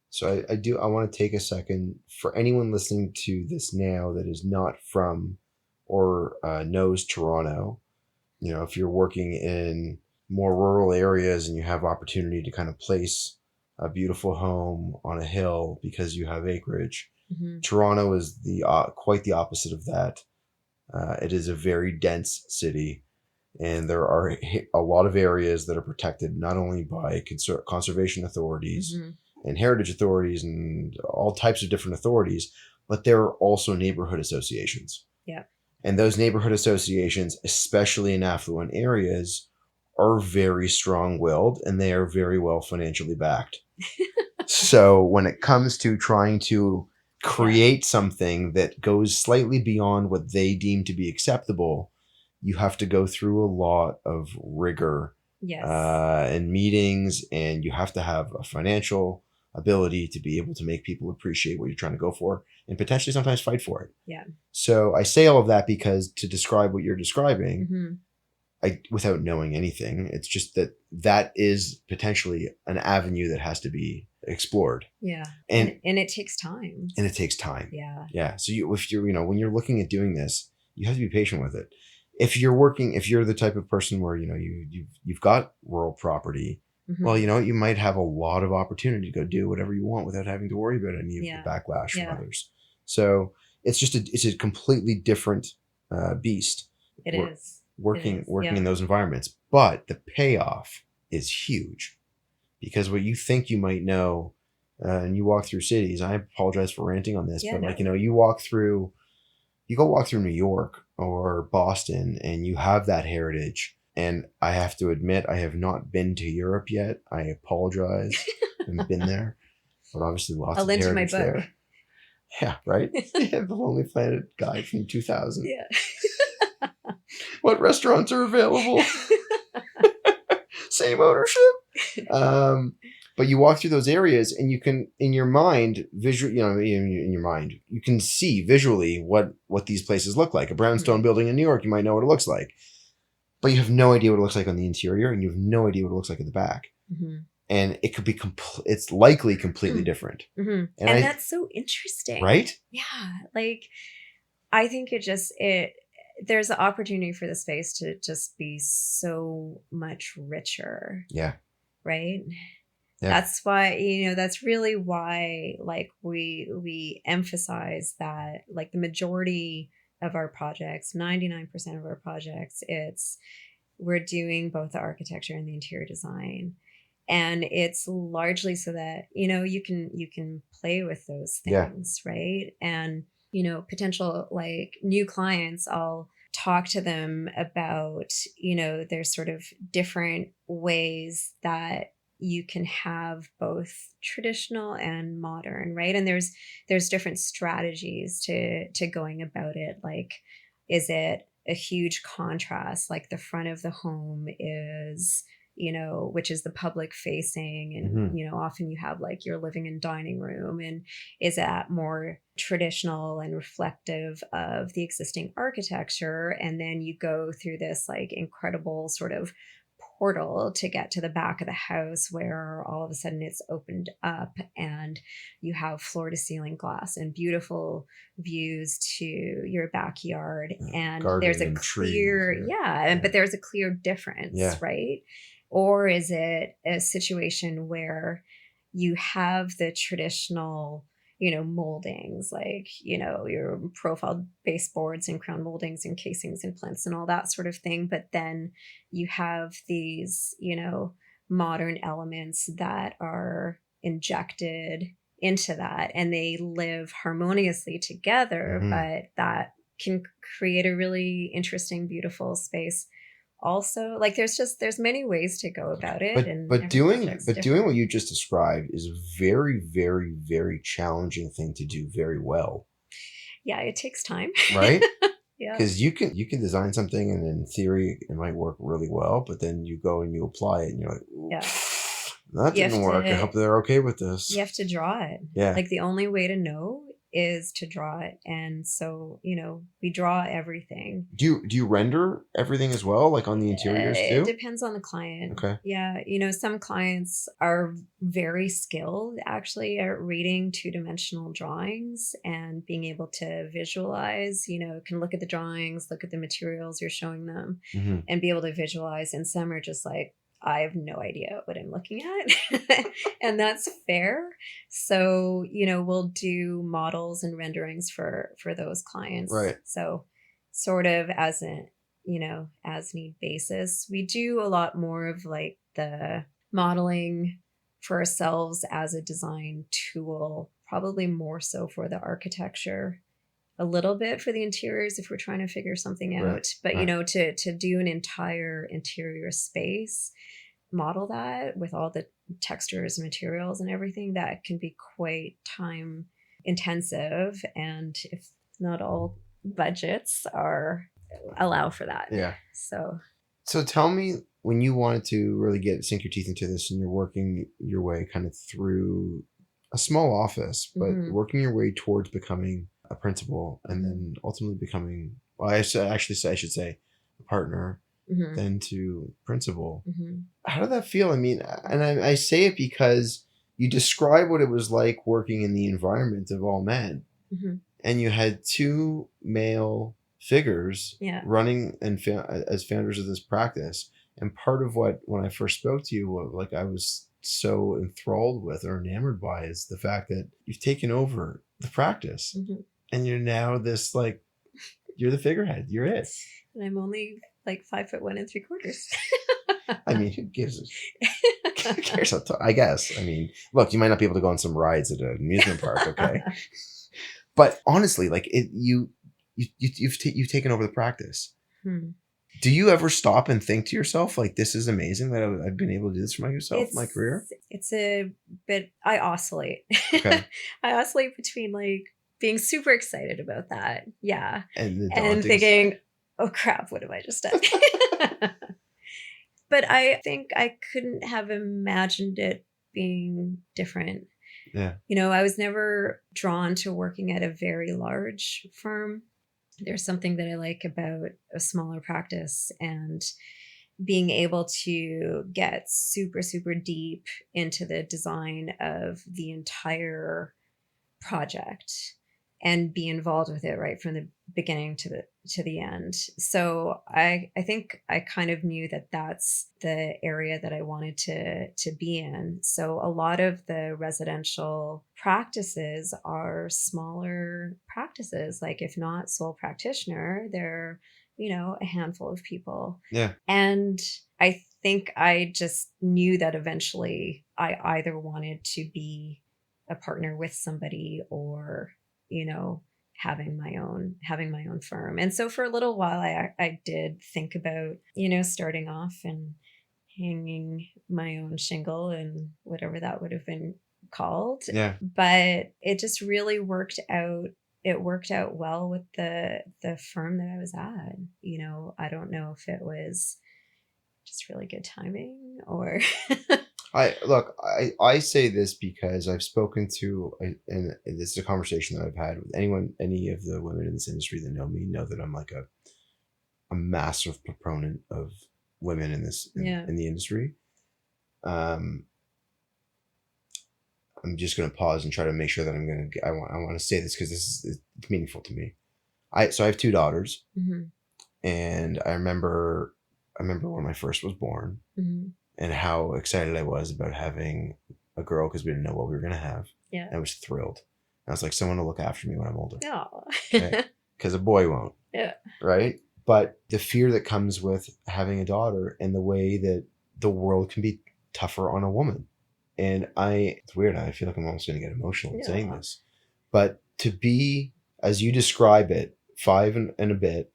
So I want to take a second for anyone listening to this now that is not from or knows Toronto. If you're working in more rural areas and you have opportunity to kind of place a beautiful home on a hill because you have acreage, Mm-hmm. Toronto is quite the opposite of that. It is a very dense city, and there are a lot of areas that are protected not only by conservation authorities Mm-hmm. and heritage authorities and all types of different authorities, but there are also neighborhood associations. Yeah. And those neighborhood associations, especially in affluent areas, are very strong-willed and they are very well financially backed. So when it comes to trying to create something that goes slightly beyond what they deem to be acceptable, you have to go through a lot of rigor. Yes. And meetings, and you have to have a financial ability to be able to make people appreciate what you're trying to go for and potentially sometimes fight for it. Yeah. So I say all of that because to describe what you're describing, Mm-hmm. without knowing anything, it's just that is potentially an avenue that has to be explored. Yeah. And it takes time. And it takes time. Yeah. Yeah. So if you're, when you're looking at doing this, you have to be patient with it. If you're the type of person where, you've got rural property, Mm-hmm. well, you might have a lot of opportunity to go do whatever you want without having to worry about any of the backlash from others. So it's just it's a completely different beast. It is working in those environments, but the payoff is huge because what you think you might know, and you walk through cities. I apologize for ranting on this, but you go walk through New York or Boston and you have that heritage. And I have to admit, I have not been to Europe yet. I apologize. I haven't been there, but obviously lots of heritage there. Yeah, right? The Lonely Planet guy from 2000. Yeah. What restaurants are available? Same ownership. But you walk through those areas and you can, in your mind, in your mind, you can see visually what these places look like. A brownstone building in New York, you might know what it looks like. But you have no idea what it looks like on the interior, and you have no idea what it looks like at the back. Mm-hmm. And it could be it's likely completely different. Mm-hmm. And that's so interesting. Right? Yeah. Like, I think there's an opportunity for the space to just be so much richer. Yeah. Right? Yeah. That's why, that's really why, like, we emphasize that, like, the majority of our projects, 99% of our projects, we're doing both the architecture and the interior design. And it's largely so that, you can play with those Yeah. things, right? And, potential like new clients, I'll talk to them about, there's sort of different ways that you can have both traditional and modern, right? And there's different strategies to going about it. Like, is it a huge contrast? Like the front of the home is, which is the public facing, and Hmm. often you have like your living and dining room, and is that more traditional and reflective of the existing architecture, and then you go through this like incredible sort of portal to get to the back of the house where all of a sudden it's opened up and you have floor to ceiling glass and beautiful views to your backyard, and there's Garden a and clear trees. but there's a clear difference, Yeah. right? Or is it a situation where you have the traditional, moldings, like, your profile baseboards and crown moldings and casings and plinths and all that sort of thing. But then you have these, modern elements that are injected into that, and they live harmoniously together, Hmm. but that can create a really interesting, beautiful space. Also, like there's many ways to go about it, and But every project's doing what different. you just described is a very, very, very challenging thing to do very well, Yeah, it takes time. right? Yeah. Because you can design something and in theory it might work really well, but then you go and you apply it and you're like, "Ooh, Yeah. that You have didn't work. I to hope they're okay with this." you have to draw it. Yeah. Like the only way to know is to draw it. And so, we draw everything. Do you render everything as well, like on the interiors It too? depends on the client. Okay. Yeah, some clients are very skilled actually at reading two-dimensional drawings and being able to visualize, can look at the drawings, look at the materials you're showing them, Hmm. and be able to visualize. And some are just like, I have no idea what I'm looking at. And that's fair. So, we'll do models and renderings for those clients. Right. So sort of as an as need basis. We do a lot more of like the modeling for ourselves as a design tool, probably more so for the architecture, a little bit for the interiors if we're trying to figure something Right. out. But Right. to do an entire interior space, model that with all the textures, materials, and everything, that can be quite time intensive. And if not all budgets are allow for that. Yeah. So Tell me, when you wanted to really sink your teeth into this and you're working your way kind of through a small office, but Mhm. working your way towards becoming a principal and Mhm. then ultimately becoming, well, I should say a partner, Mhm. then to principal. Mhm. How did that feel? I mean, and I say it because you describe what it was like working in the environment of all men, Mhm. and you had two male figures Yeah. running and as founders of this practice. And part of what, when I first spoke to you, what like I was so enthralled with or enamored by, is the fact that you've taken over the practice Mhm. and you're now this, like, you're the figurehead. You're it. And I'm only like 5'1 3/4". I mean, who cares? I guess. I mean, look, you might not be able to go on some rides at an amusement park, okay? But honestly, like you've taken over the practice. Hmm. Do you ever stop and think to yourself, like, this is amazing that I've been able to do this for myself, my career? It's a bit. I oscillate. Okay. I oscillate between like being super excited about that, yeah, And the and daunting side. thinking, "Oh crap, what have I just done?" But I think I couldn't have imagined it being different. Yeah. I was never drawn to working at a very large firm. There's something that I like about a smaller practice, and being able to get super, super deep into the design of the entire project and be involved with it right from the beginning to the end. So I think I kind of knew that that's the area that I wanted to be in. So a lot of the residential practices are smaller practices, like if not sole practitioner, they're a handful of people. Yeah. And I think I just knew that eventually I either wanted to be a partner with somebody or, you know, having my own firm. And so for a little while I did think about, you know, starting off and hanging my own shingle and whatever that would have been called. Yeah. But it just really worked out. It worked out well with the firm that I was at. You know, I don't know if it was just really good timing or I say this because I've spoken to, and this is a conversation that I've had with any of the women in this industry that know me know that I'm like a massive proponent of women in this in the industry. I'm just going to pause and try to make sure that I want to say this because it's meaningful to me. So I have two daughters, and I remember when my first was born, and how excited I was about having a girl because we didn't know what we were going to have. Yeah, I was thrilled. I was like, someone to look after me when I'm older. Yeah, because a boy won't. Yeah, right. But the fear that comes with having a daughter and the way that the world can be tougher on a woman. And it's weird. I feel like I'm almost going to get emotional saying this. But to be, as you describe it, 5 and a bit,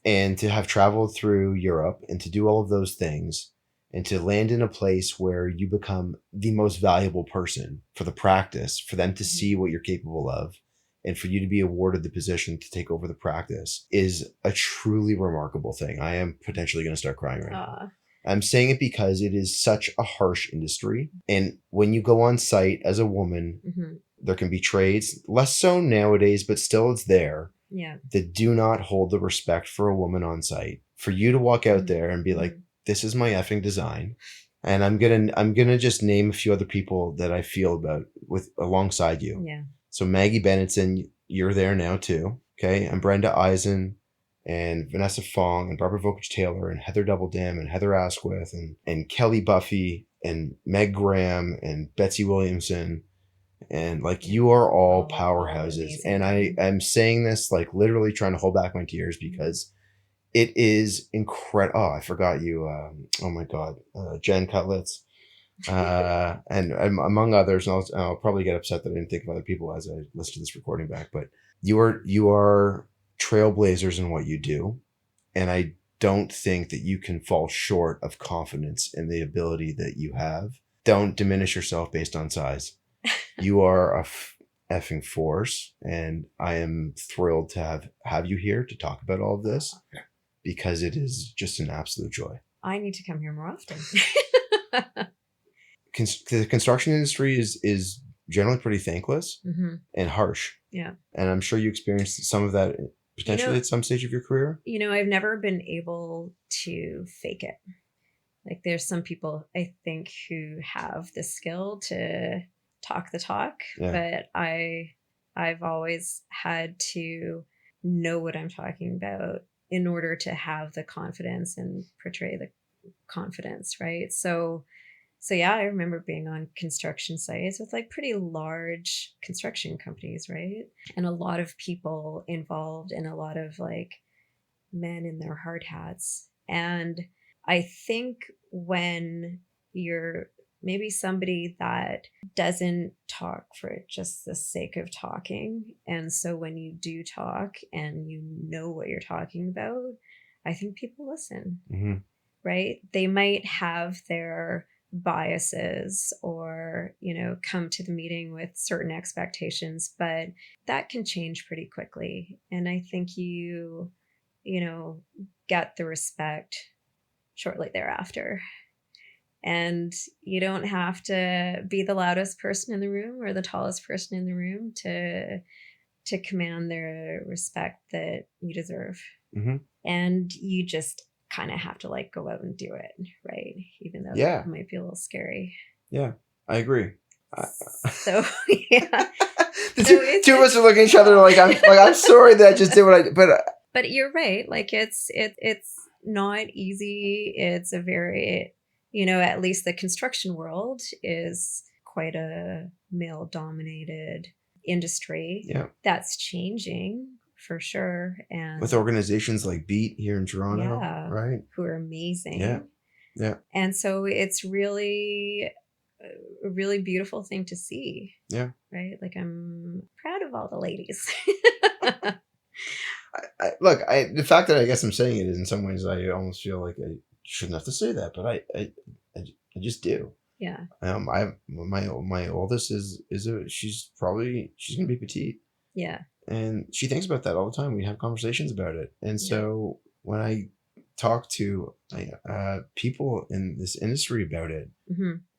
and to have traveled through Europe and to do all of those things and to land in a place where you become the most valuable person for the practice, for them to see what you're capable of, and for you to be awarded the position to take over the practice is a truly remarkable thing. I am potentially going to start crying right now. I'm saying it because it is such a harsh industry. And when you go on site as a woman, there can be trades, less so nowadays, but still it's there, that do not hold the respect for a woman on site. For you to walk out there and be like, this is my effing design. And I'm gonna just name a few other people that I feel about alongside you. Yeah. So Maggie Bennettson, you're there now too. Okay. And Brenda Eisen, and Vanessa Fong, and Barbara Vokich Taylor, and Heather Doubledam, and Heather Asquith, and Kelly Buffy, and Meg Graham, and Betsy Williamson. And like, you are all powerhouses. And I am saying this like literally trying to hold back my tears because it is incredible. Oh, I forgot you. Oh my God. Jen Cutlets. And among others, and I'll probably get upset that I didn't think of other people as I listen to this recording back, but you are trailblazers in what you do. And I don't think that you can fall short of confidence in the ability that you have. Don't diminish yourself based on size. You are a effing force. And I am thrilled to have you here to talk about all of this because it is just an absolute joy. I need to come here more often. The construction industry is generally pretty thankless and harsh. Yeah. And I'm sure you experienced some of that potentially at some stage of your career. You know, I've never been able to fake it. Like, there's some people I think who have the skill to talk the talk, but I've always had to know what I'm talking about in order to have the confidence and portray the confidence, right? So yeah, I remember being on construction sites with like pretty large construction companies, right? And a lot of people involved and a lot of like men in their hard hats. And I think when you're maybe somebody that doesn't talk for just the sake of talking, and so when you do talk and you know what you're talking about, I think people listen, right? They might have their biases or, you know, come to the meeting with certain expectations, but that can change pretty quickly. And I think you know, get the respect shortly thereafter. And you don't have to be the loudest person in the room or the tallest person in the room to command the respect that you deserve. And you just kind of have to like go out and do it, right? Even though it might be a little scary. Yeah, I agree. So yeah. Two of us are looking at each other like I'm sorry that I just did what I did, but you're right. Like it's not easy. It's a very, you know, at least the construction world is quite a male dominated industry. Yeah. That's changing for sure. And with organizations like Beat here in Toronto, right? Who are amazing. Yeah. Yeah. And so it's really a really beautiful thing to see. Yeah. Right? Like, I'm proud of all the ladies. Look, the fact that I guess I'm saying it is in some ways I almost feel like I shouldn't have to say that, but I just do. Yeah. My oldest she's gonna be petite. Yeah. And she thinks about that all the time. We have conversations about it. And so when I talk to people in this industry about it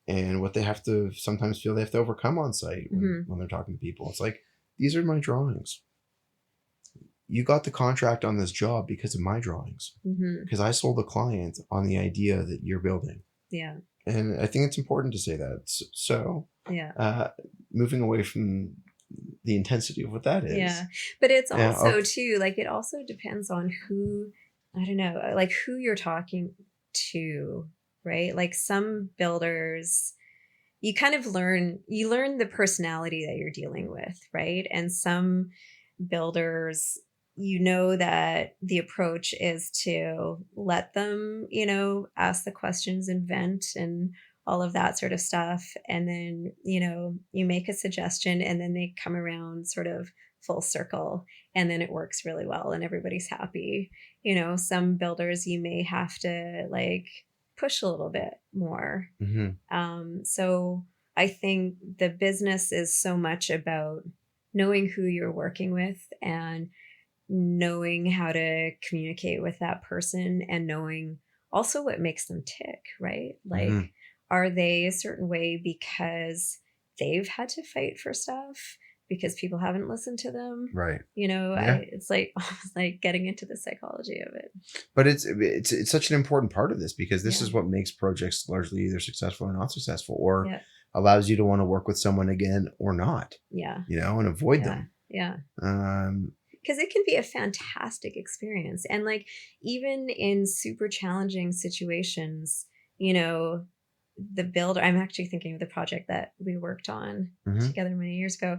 and what they have to sometimes feel they have to overcome on site when they're talking to people, it's like, these are my drawings. You got the contract on this job because of my drawings. Because I sold a client on the idea that you're building. Yeah. And I think it's important to say that. So yeah. Moving away from the intensity of what that is. Yeah. But it's also too, like, it also depends on who, I don't know, like who you're talking to, right? Like, some builders, you kind of learn the personality that you're dealing with, right? And some builders, that the approach is to let them, ask the questions and vent and all of that sort of stuff. And then, you make a suggestion and then they come around sort of full circle, and then it works really well and everybody's happy. Some builders, you may have to like push a little bit more. So I think the business is so much about knowing who you're working with and knowing how to communicate with that person, and knowing also what makes them tick, right? Like, are they a certain way because they've had to fight for stuff because people haven't listened to them? Right. It's like almost like getting into the psychology of it. But it's such an important part of this, because this is what makes projects largely either successful or not successful, or allows you to want to work with someone again or not. Yeah. And avoid them. Yeah. Because it can be a fantastic experience. And like, even in super challenging situations, the builder, I'm actually thinking of the project that we worked on together many years ago.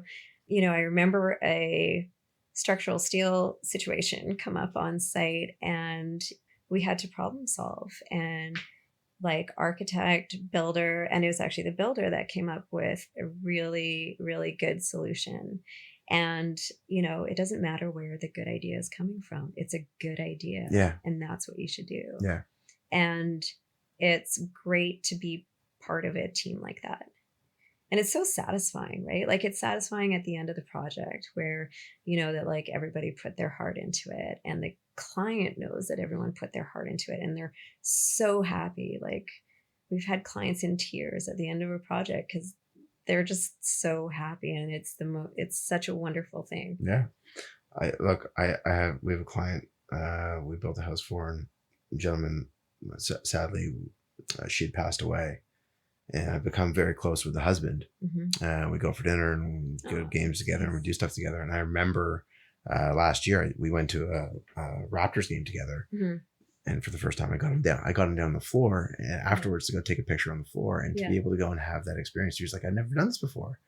I remember a structural steel situation come up on site, and we had to problem solve, and like architect, builder, and it was actually the builder that came up with a really, really good solution. And, it doesn't matter where the good idea is coming from. It's a good idea. Yeah. And that's what you should do. Yeah. And it's great to be part of a team like that. And it's so satisfying, right? Like, it's satisfying at the end of the project where, that like everybody put their heart into it, and the client knows that everyone put their heart into it, and they're so happy. Like, we've had clients in tears at the end of a project because they're just so happy, and it's such a wonderful thing. Yeah. We have a client we built a house for, and the gentleman, sadly, she had passed away, and I've become very close with the husband. We go for dinner and go to games together, and we do stuff together. And I remember last year we went to a Raptors game together. And for the first time, I got him down. I got him down on the floor, and afterwards to go take a picture on the floor, and to be able to go and have that experience. He was like, "I've never done this before."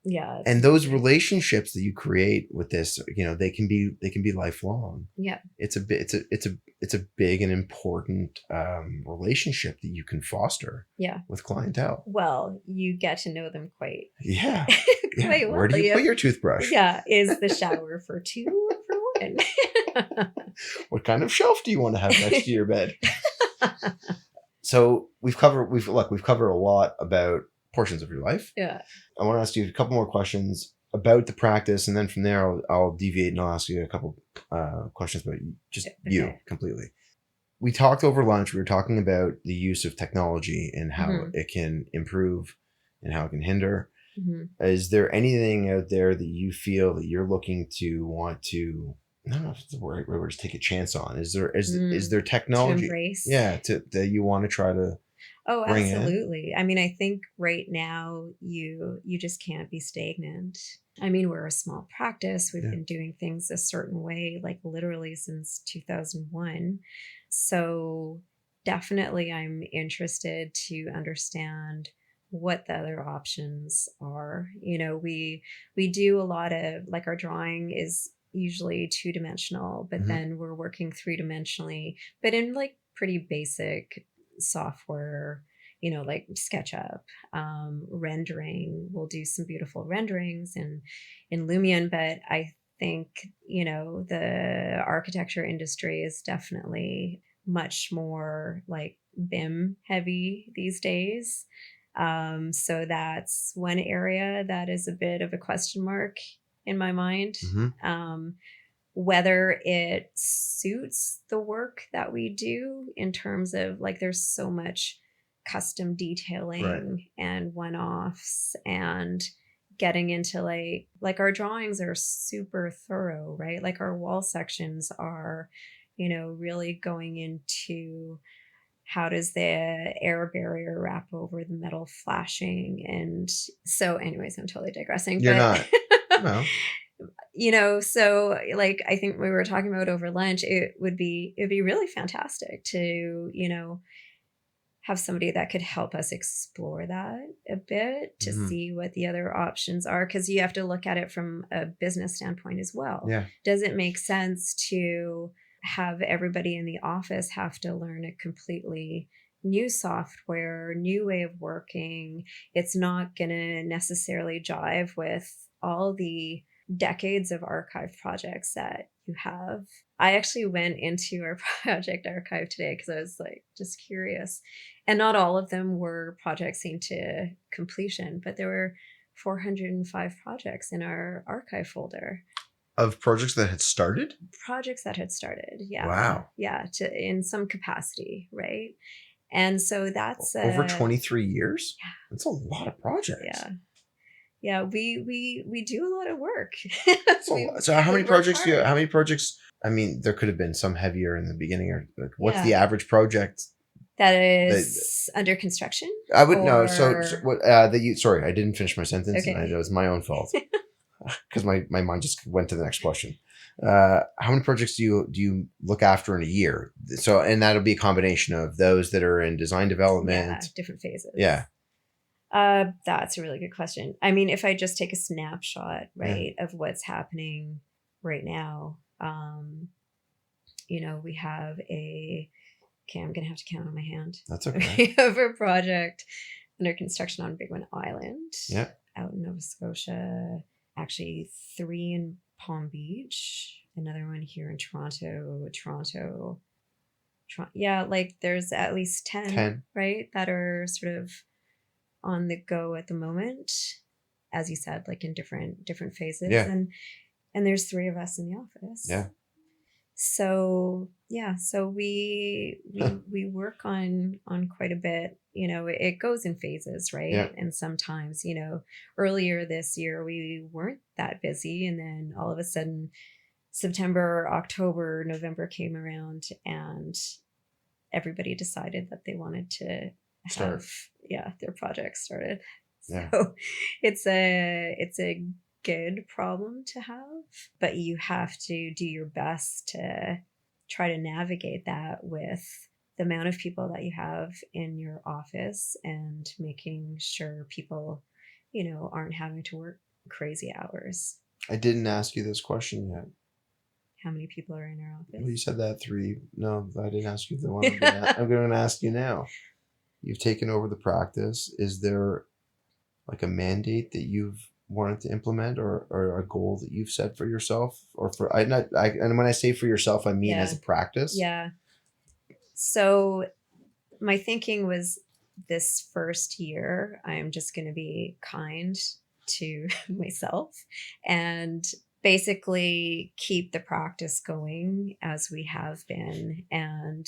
Yeah. And those relationships that you create with this, they can be lifelong. Yeah. It's a big and important relationship that you can foster. Yeah. With clientele. Well, you get to know them quite. Yeah. Quite well. Where do you put your toothbrush? Yeah. Is the shower for two or for one? What kind of shelf do you want to have next to your bed? So we've covered a lot about portions of your life. Yeah. I want to ask you a couple more questions about the practice, and then from there I'll deviate and I'll ask you a couple questions about you completely. We talked over lunch. We were talking about the use of technology and how it can improve and how it can hinder. Is there anything out there that you feel that you're looking to want to, I don't know if it's the right word, just take a chance on? Is there technology? To embrace? Yeah, that you want to try to. Oh, absolutely. I mean, I think right now you just can't be stagnant. I mean, we're a small practice. We've been doing things a certain way, like literally since 2001. So definitely I'm interested to understand what the other options are. We do a lot of, like, our drawing is usually 2-dimensional, but then we're working 3-dimensionally, but in like pretty basic software, like SketchUp, rendering. We'll do some beautiful renderings in Lumion, but I think, the architecture industry is definitely much more like BIM heavy these days. So that's one area that is a bit of a question mark in my mind. Whether it suits the work that we do in terms of like there's so much custom detailing and one-offs and getting into like our drawings are super thorough, right? Like our wall sections are, really going into how does the air barrier wrap over the metal flashing. And so anyways, I'm totally digressing. You're but not. No. So like I think we were talking about over lunch, it'd be really fantastic to, have somebody that could help us explore that a bit to see what the other options are, because you have to look at it from a business standpoint as well. Yeah. Does it make sense to have everybody in the office have to learn a completely new software, new way of working? It's not going to necessarily jive with all the decades of archive projects that you have. I actually went into our project archive today because I was like just curious. And not all of them were projects seen to completion, but there were 405 projects in our archive folder. Of projects that had started? Projects that had started, yeah. Wow. Yeah, in some capacity, right? And so that's over 23 years? Yeah. That's a lot of projects. Yeah. Yeah, we do a lot of work. So how many projects I mean, there could have been some heavier in the beginning, or like, what's the average project that is under construction? I would know. So what sorry, I didn't finish my sentence. Okay. And it was my own fault because my mind just went to the next question. How many projects do you look after in a year? So, and that'll be a combination of those that are in design development, different phases. Yeah. That's a really good question. I mean, if I just take a snapshot, right, of what's happening right now, we have I'm going to have to count on my hand. That's okay. We have a project under construction on Bigwin Island. Yeah. Out in Nova Scotia. Actually, 3 in Palm Beach. Another one here in Toronto. Yeah, like there's at least 10, right, that are sort of on the go at the moment, as you said, like in different phases. Yeah. And there's 3 of us in the office. Yeah. So we work on quite a bit. It goes in phases, right? Yeah. And sometimes, earlier this year we weren't that busy, and then all of a sudden September, October, November came around and everybody decided that they wanted to have their projects started. So it's a good problem to have, but you have to do your best to try to navigate that with the amount of people that you have in your office and making sure people, aren't having to work crazy hours. I didn't ask you this question yet. How many people are in our office? Well, you said that 3. No, I didn't ask you the one. I'm going to ask you now. You've taken over the practice. Is there like a mandate that you've wanted to implement, or a goal that you've set for yourself, or and when I say for yourself, I mean as a practice? Yeah. So my thinking was this first year, I'm just going to be kind to myself and basically keep the practice going as we have been. And,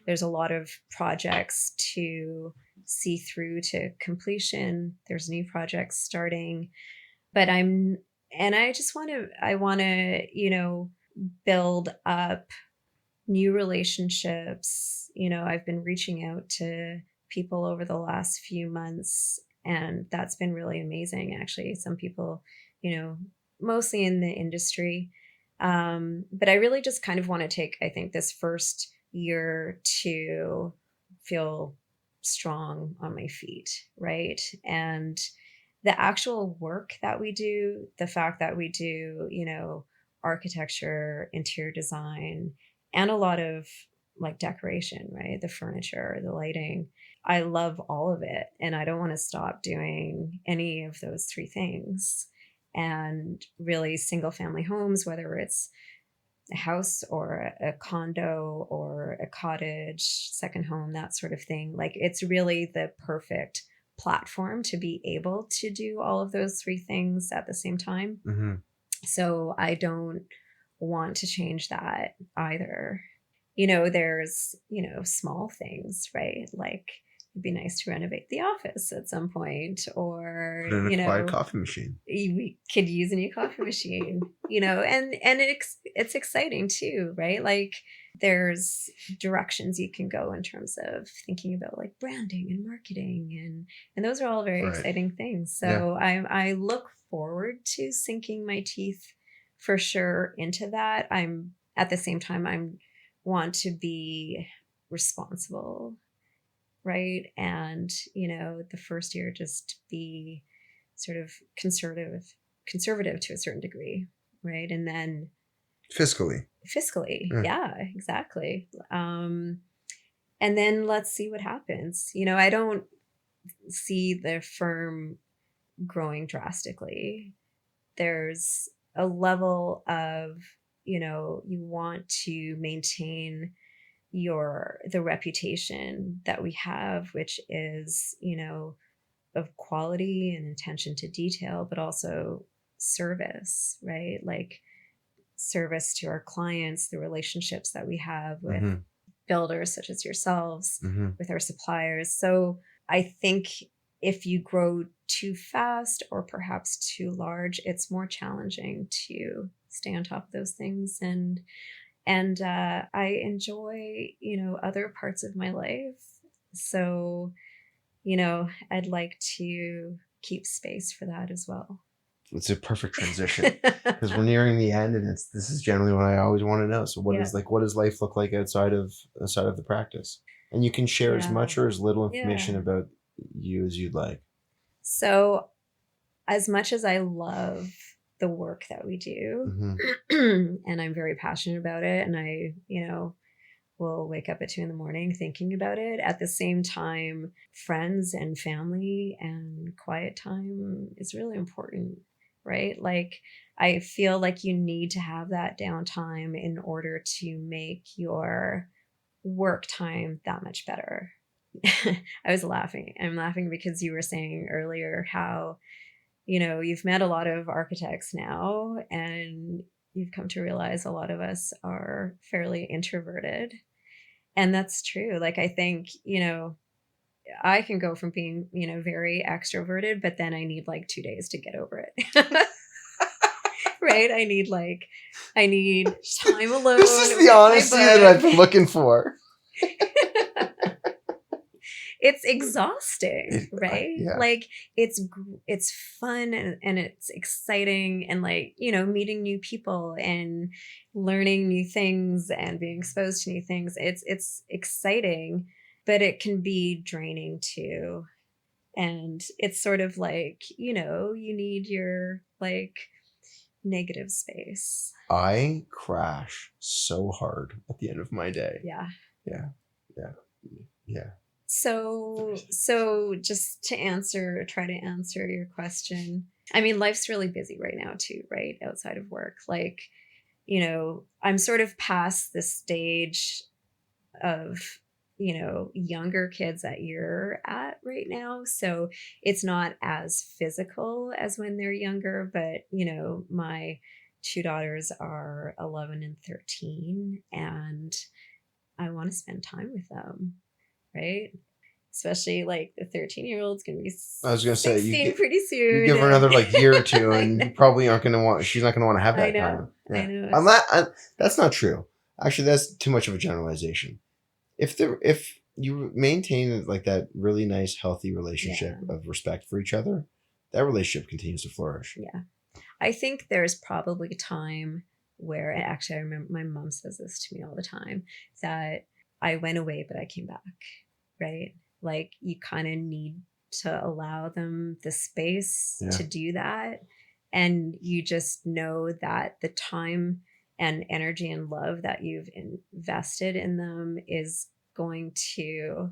there's a lot of projects to see through to completion. There's new projects starting, but I want to, build up new relationships. I've been reaching out to people over the last few months, and that's been really amazing. Actually, some people, mostly in the industry. But I really just kind of want to take, I think, this first year to feel strong on my feet, right? And the actual work that we do, the fact that we do, architecture, interior design, and a lot of like decoration, right? The furniture, the lighting. I love all of it. And I don't want to stop doing any of those three things. And really, single family homes, whether it's a house or a condo or a cottage, second home, that sort of thing, like it's really the perfect platform to be able to do all of those three things at the same time. Mm-hmm. So I don't want to change that either. There's, small things, right? Like it'd be nice to renovate the office at some point, or, Put in a quiet coffee machine. we could use a new coffee machine, and it's exciting too, right? Like there's directions you can go in terms of thinking about like branding and marketing, and those are all very Right. exciting things. So I look forward to sinking my teeth for sure into that. I'm at the same time, I'm want to be responsible, right? And the first year just be sort of conservative to a certain degree, right? And then Fiscally, yeah, exactly. And then let's see what happens. I don't see the firm growing drastically. There's a level of, you want to maintain the reputation that we have, which is, of quality and attention to detail, but also service, right? Like service to our clients, the relationships that we have with builders such as yourselves, with our suppliers. So I think if you grow too fast or perhaps too large, it's more challenging to stay on top of those things. And I enjoy, other parts of my life. So, I'd like to keep space for that as well. It's a perfect transition because we're nearing the end, and this is generally what I always want to know. So what does life look like outside of the practice? And you can share as much or as little information about you as you'd like. So as much as I love the work that we do, and I'm very passionate about it, and I, will wake up at 2 a.m. thinking about it. At the same time, friends and family and quiet time is really important, right? Like I feel like you need to have that downtime in order to make your work time that much better. I was laughing. I'm laughing because you were saying earlier how, you've met a lot of architects now, and you've come to realize a lot of us are fairly introverted. And that's true. Like, I think, I can go from being, very extroverted, but then I need like 2 days to get over it. Right? I need time alone. This is the honesty that I've been looking for. It's exhausting, right? Yeah. Like it's fun and it's exciting, and like, meeting new people and learning new things and being exposed to new things. It's exciting, but it can be draining too. And it's sort of like, you need your like negative space. I crash so hard at the end of my day. Yeah. So just to try to answer your question. I mean, life's really busy right now too, right? Outside of work. Like, I'm sort of past the stage of, younger kids that you're at right now. So it's not as physical as when they're younger, but, my 2 daughters are 11 and 13, and I want to spend time with them. Right? Especially like the 13-year-old's going to be 16 pretty soon. You give her another like year or two, and you probably aren't going to want. She's not going to want to have that time. Yeah. I know. That's not true. Actually, that's too much of a generalization. If you maintain like that really nice, healthy relationship of respect for each other, that relationship continues to flourish. Yeah, I think there's probably time where, and actually, I remember my mom says this to me all the time, that I went away, but I came back, right? Like you kind of need to allow them the space to do that. And you just know that the time and energy and love that you've invested in them is going to,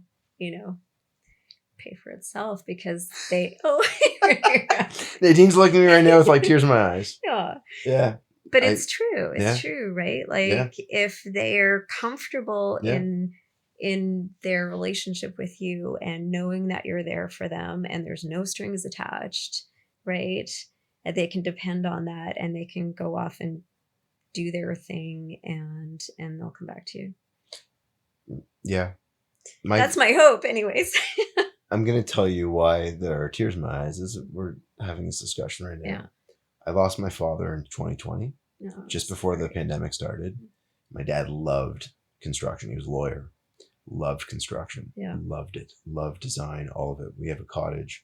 pay for itself, because Nadine's looking at me right now with like tears in my eyes. Yeah. But it's true. It's yeah. true, right? Like if they're comfortable in their relationship with you and knowing that you're there for them and there's no strings attached, right? And they can depend on that, and they can go off and do their thing, and they'll come back to you. Yeah. That's my hope anyways. I'm going to tell you why there are tears in my eyes is we're having this discussion right now. Yeah. I lost my father in 2020, just before the pandemic started. My dad loved construction. He was a lawyer, loved construction, loved it, loved design, all of it. We have a cottage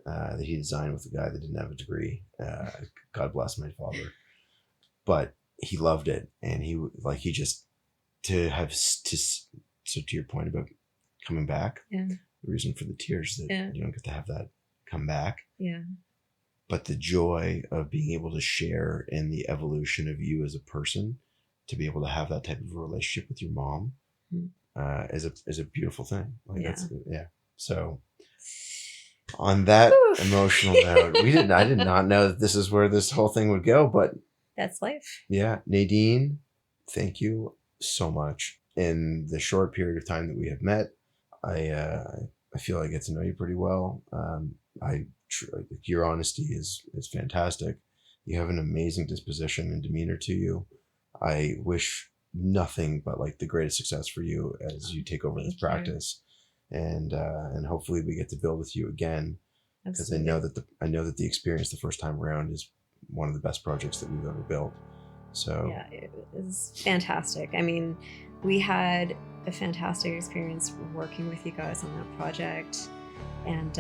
that he designed with a guy that didn't have a degree. God bless my father. But he loved it. And so to your point about coming back, the reason for the tears that you don't get to have that come back. Yeah. But the joy of being able to share in the evolution of you as a person, to be able to have that type of a relationship with your mom, is a beautiful thing. So on that emotional note, I did not know that this is where this whole thing would go, but that's life. Yeah. Nadeen, thank you so much. In the short period of time that we have met, I feel I get to know you pretty well. Your honesty is fantastic. You have an amazing disposition and demeanor to you. I wish nothing but like the greatest success for you as you take over this practice, and hopefully we get to build with you again, because I know that the experience the first time around is one of the best projects that we've ever built. So yeah, it was fantastic. I mean, we had a fantastic experience working with you guys on that project, and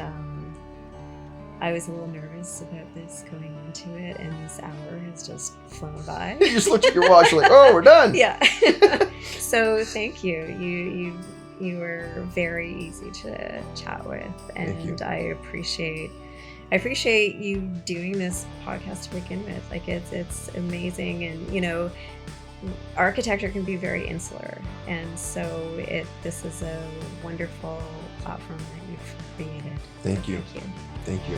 I was a little nervous about this going into it, and this hour has just flown by. You just looked at your watch like, oh, we're done. Yeah. So thank you. You were very easy to chat with, and I appreciate you doing this podcast to begin with. Like it's amazing, and architecture can be very insular, and so this is a wonderful platform that you've created. Thank you. Thank you. Thank you.